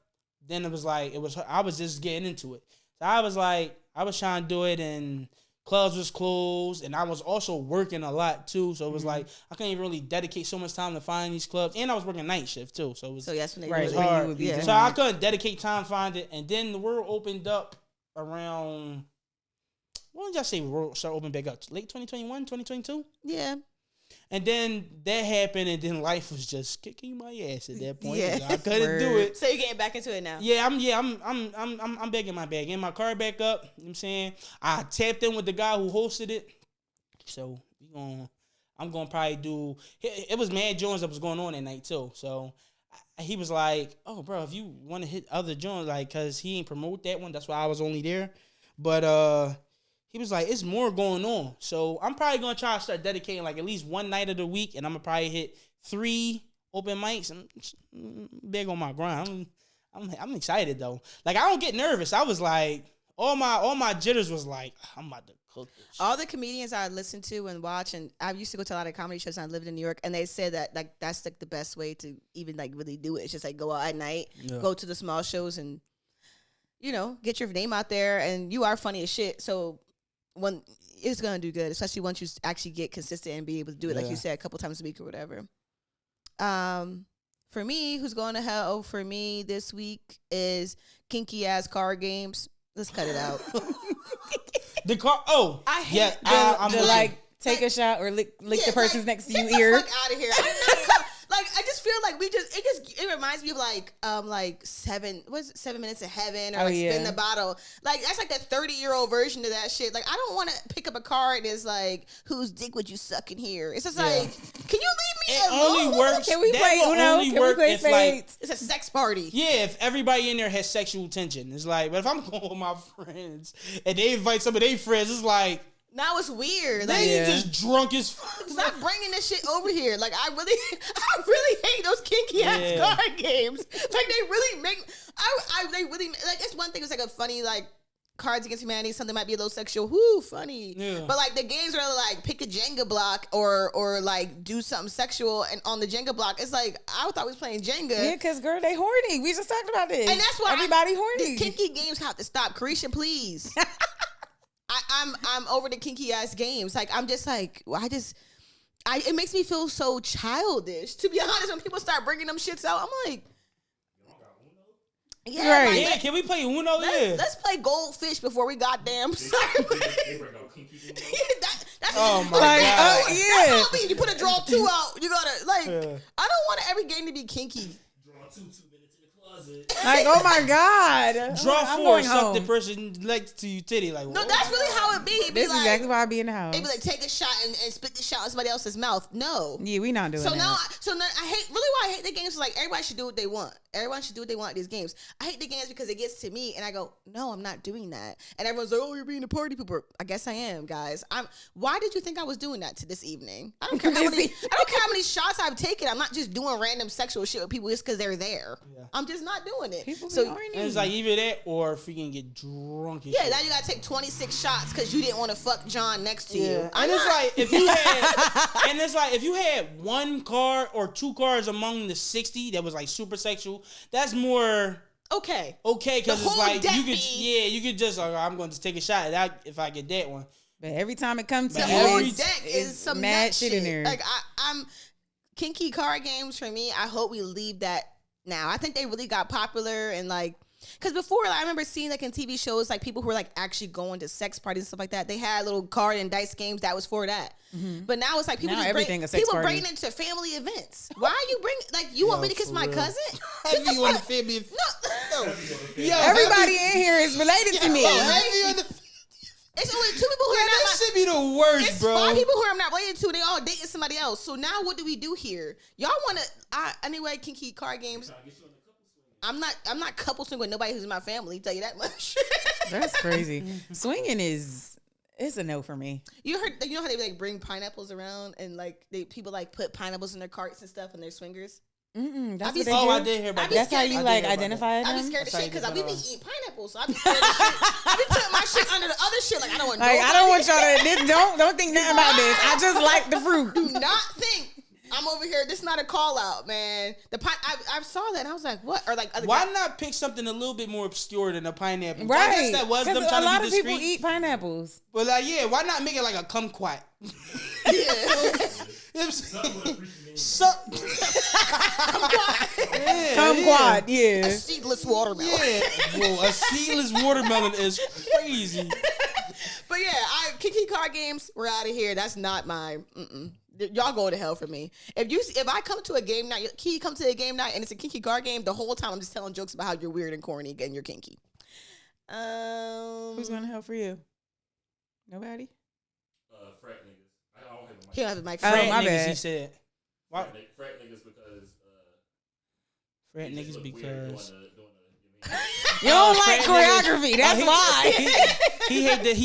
then it was like, I was just getting into it. So I was like, I was trying to do it, and clubs was closed, and I was also working a lot too. So it was like I couldn't even really dedicate so much time to find these clubs, and I was working night shift too. So it was that's when they right, really when you hard. would be Yeah. doing So I it. couldn't dedicate time to find it, and then the world opened up around. When did y'all say the world started opening back up? Late 2021, 2022? Yeah. And then that happened, and then life was just kicking my ass at that point. Yeah. I couldn't do it. So you're getting back into it now? Yeah, I'm begging my bag. Getting my car back up. You know what I'm saying? I tapped in with the guy who hosted it. So I'm gonna probably do it was Mad Jones that was going on that night too. So he was like, oh bro, if you want to hit other Jones, like, cause he ain't promote that one, that's why I was only there. But he was like, it's more going on. So I'm probably gonna try to start dedicating like at least one night of the week, and I'm gonna probably hit 3 open mics. I'm big on my grind. I'm excited though. Like, I don't get nervous. I was like, all my jitters was like, I'm about to cook this. All the comedians I listen to and watch, and I used to go to a lot of comedy shows and I lived in New York, and they said that like that's like the best way to even like really do it. It's just like go out at night, go to the small shows, and get your name out there. And you are funny as shit, so when it's gonna do good, especially once you actually get consistent and be able to do it, like you said, a couple times a week or whatever. For me, who's going to hell for me this week is kinky ass card games. Let's cut it out. The car. Oh, I hate I'm with you. Take a shot or lick the person's next to you get ear. the fuck out of here. I'm not like, I just feel like it reminds me of like 7 minutes of heaven, or spin the bottle. Like, that's like that 30-year-old version of that shit. Like, I don't want to pick up a card and it's like, whose dick would you suck in here? It's just like, can you leave me alone? Only works. Can we play Uno? Can we play spades? It's a sex party. Yeah, if everybody in there has sexual tension, it's like. But if I'm going with my friends and they invite some of their friends, it's like. Now it's weird. Then Like, you just drunk as fuck. stop bringing this shit over here. Like, I really hate those kinky ass card games. Like, they really make. They really like. It's one thing. It's like a funny like Cards Against Humanity. Something might be a little sexual. Whoo, funny. Yeah. But like the games where like pick a Jenga block or like do something sexual and on the Jenga block. It's like I thought we was playing Jenga. Yeah, because girl, they horny. We just talked about this. And that's why everybody horny. The kinky games have to stop. Carisha, please. I'm over the kinky ass games. Like, I'm just like, it makes me feel so childish. To be honest, when people start bringing them shits out, I'm like, Yeah, Right. Yeah, can we play Uno? Yeah. Let's play Goldfish before we goddamn. They bring out Kinky. That's Oh my Like, god. yeah. That's what I mean. You put a draw 2 out. You gotta like. Yeah. I don't want every game to be kinky. Draw 2 minutes in the closet. Like, oh my God. Draw I'm 4, going suck home. the person next to you titty. Like, No, what? that's really how it be. It'd be This is like, exactly why I be in the house. it'd be like take a shot and spit the shot in somebody else's mouth. No. Yeah, we not doing So that. now, I hate why I hate the games is like everybody should do what they want. Everyone should do what they want at these games. I hate the games because it gets to me and I go, no, I'm not doing that. And everyone's like, oh, you're being a party pooper. I guess I am, guys. Why did you think I was doing that to this evening? I don't care how many shots I've taken. I'm not just doing random sexual shit with people just because they're there. Yeah. I'm just not doing it. People be So horny. And it's like either that or freaking get drunk. And yeah, shit. now you gotta take 26 shots because you didn't want to fuck John next to you. Yeah. And it's like if you had one card or 2 cards among the 60 that was like super sexual, that's more okay. because The it's whole like deck you could just I'm going to take a shot at that if I get that one. But every time it comes to The But whole every- deck is some mad nut shit in there. Like I'm kinky card games for me. I hope we leave that now. I think they really got popular and like because before like, I remember seeing like in TV shows like people who were like actually going to sex parties and stuff like that. They had little card and dice games that was for that. But now it's like people Now just everything a sex party. bring into family events. Why are you bring like you want me to kiss for my real. cousin? Heavy on the family. No. Yo, Everybody in here is related to me. heavy on the. It's only 2 people who are Yeah, not that my, should be the worst, it's bro. 5 people who I'm not related to. They all dating somebody else. So now what do we do here? Y'all want to? Anyway, kinky card games. I'm not couple swing with nobody who's in my family. Tell you that much. That's crazy. Swinging it's a no for me. You know how they like bring pineapples around and like people like put pineapples in their carts and stuff and they're swingers. That's I be what they scared- do. I did hear about that. That's how I you did like hear about identify I be them. scared of That's how shit you because get I be that on. eating pineapples. So I be scared of shit. I be putting my shit under the other shit. Like I don't want. Like I don't want y'all to don't think nothing about this. I just like the fruit. Do not think I'm over here. This is not a call out, man. I saw that and I was like, what? Or like other Why not pick something a little bit more obscure than a pineapple? I Right. guess that was them 'Cause trying a lot to of be people discreet. eat pineapples. But like, yeah, why not make it like a kumquat? Suck. Kumquat, yeah. seedless watermelon. Yeah, whoa, a seedless watermelon is crazy. But yeah, kinky card games. We're out of here. That's not my. Y'all go to hell for me. If I come to a game night, Key come to a game night and it's a kinky card game, the whole time I'm just telling jokes about how you're weird and corny and you're kinky. Who's going to hell for you? Nobody? Frat niggas. I don't have a mic. He don't have a mic. Oh, Frat my niggas, bad. he said. Why? Frat niggas because Frat they just niggas look weird because. doing You don't Oh, like frat niggas. choreography. That's why. He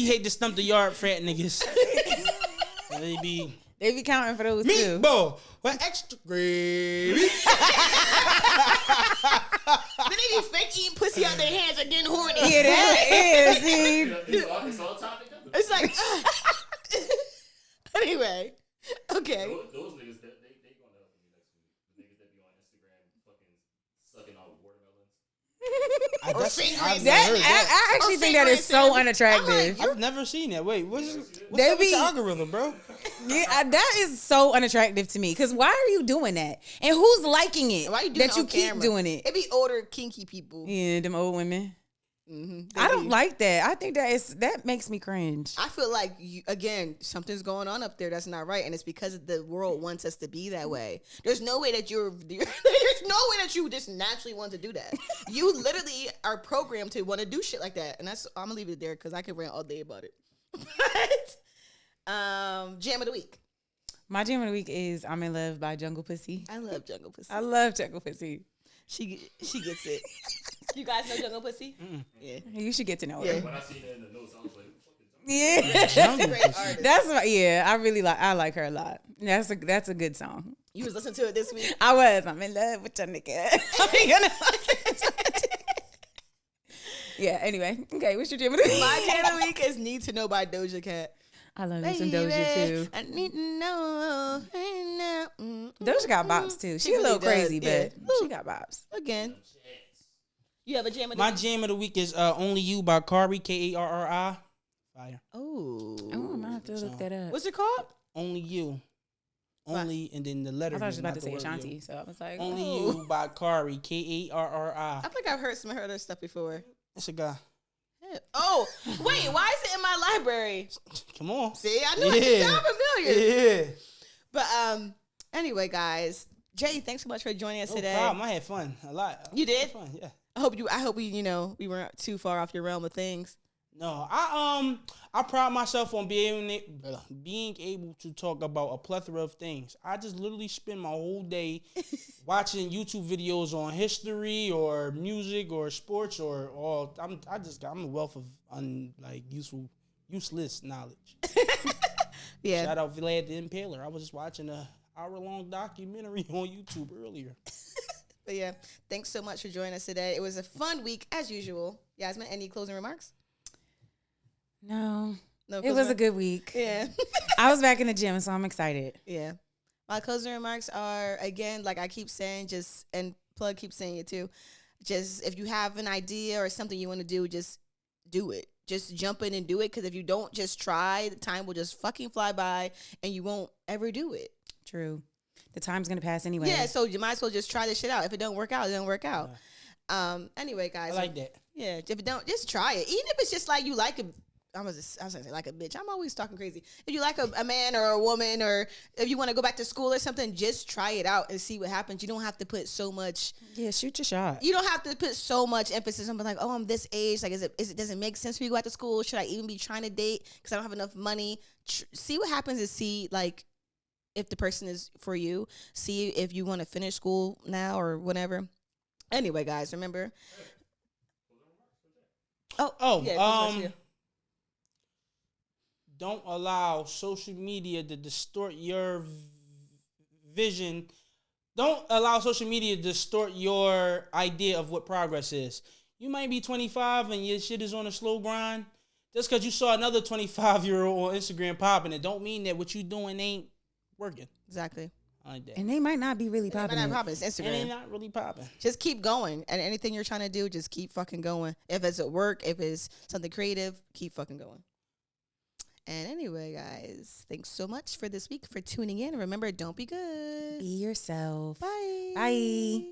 hate to stump the yard, frat niggas. They be They be counting for those too. meatball with extra gravy. Then they be fake eating pussy out their hands and getting horny. Yeah, that is. See? it's all tied together. It's like. Anyway, okay. Those niggas, they gonna help me next week. The niggas that be on Instagram fucking sucking out watermelons. I actually think that is so unattractive. I've never seen that. Wait, what's They up with be- your algorithm, bro? Yeah, that is so unattractive to me. Because why are you doing that? And who's liking it? Why you doing that it you on keep camera? doing it? It be older kinky people. Yeah, them old women. Mm-hmm. I don't like that. I think that makes me cringe. I feel like again something's going on up there that's not right, and it's because the world wants us to be that way. There's no way that there's no way that you just naturally want to do that. You literally are programmed to want to do shit like that, and I'm gonna leave it there because I could rant all day about it. But jam of the week. My jam of the week is "I'm in Love" by Jungle Pussy. I love Jungle Pussy. I love Jungle Pussy. She gets it. You guys know Jungle Pussy? Yeah. You should get to know Yeah. her. When I seen it in the notes, I was like, who the fuck is Yeah, Great artist. that's what. Yeah, I like her a lot. That's a good song. You was listening to it this week? I was. I'm in love with your nigga. Yeah. Anyway, okay. What's your jam of the week? My jam of the week is Need to Know by Doja Cat. I love me some Doja too. I need to know. Doja got bops too. She a really little crazy, does, but yeah. she got bops. Again. You have a jam of the My week? jam of the week is "Only You" by Carri, Karri. Fire. Oh. Oh, I'm gonna have to look that up. What's it called? Only You. Only, and then the letter. I thought I was about not to the say word Ashanti, you. so I was like, Only oh. You by Kari, Karri. I feel like I've heard some of her other stuff before. It's a guy. Yeah. Oh, wait, why is it in my library? Come on. See, I knew it sounded familiar. Yeah. But anyway, guys, Jay, thanks so much for joining us today. No problem. I had fun a lot. You did? I had fun, yeah. I hope we we weren't too far off your realm of things. No, I pride myself on being able to talk about a plethora of things. I just literally spend my whole day watching YouTube videos on history or music or sports or all. I'm a wealth of useless knowledge. Yeah. Shout out Vlad the Impaler. I was just watching a hour-long documentary on YouTube earlier. But yeah, thanks so much for joining us today. It was a fun week as usual. Yasmin, any closing remarks? No, No. it was a good week. Yeah. I was back in the gym, so I'm excited. Yeah. My closing remarks are, again, like I keep saying, and Plug keeps saying it too, just if you have an idea or something you want to do, just do it. Just jump in and do it, because if you don't just try, the time will just fucking fly by and you won't ever do it. True. The time's going to pass anyway. Yeah, so you might as well just try this shit out. If it don't work out, it don't work out. Anyway, guys. I like that. Yeah, if it don't, just try it. Even if it's just like you like I was gonna say like a bitch. I'm always talking crazy. If you like a man or a woman, or if you want to go back to school or something, just try it out and see what happens. You don't have to put so much. Yeah, shoot your shot. You don't have to put so much emphasis on like, oh, I'm this age. Like, does it make sense for me to go back to school? Should I even be trying to date because I don't have enough money? See what happens and see like if the person is for you. See if you want to finish school now or whatever. Anyway, guys, remember. Don't allow social media to distort your vision. Don't allow social media to distort your idea of what progress is. You might be 25 and your shit is on a slow grind. Just because you saw another 25-year-old on Instagram popping, it don't mean that what you doing ain't working. Exactly. I like that. And they might not be really It might popping. not popping. It's Instagram. And they not really popping. Just keep going. And anything you're trying to do, just keep fucking going. If it's at work, if it's something creative, keep fucking going. And anyway, guys, thanks so much for this week for tuning in. Remember, don't be good. Be yourself. Bye. Bye.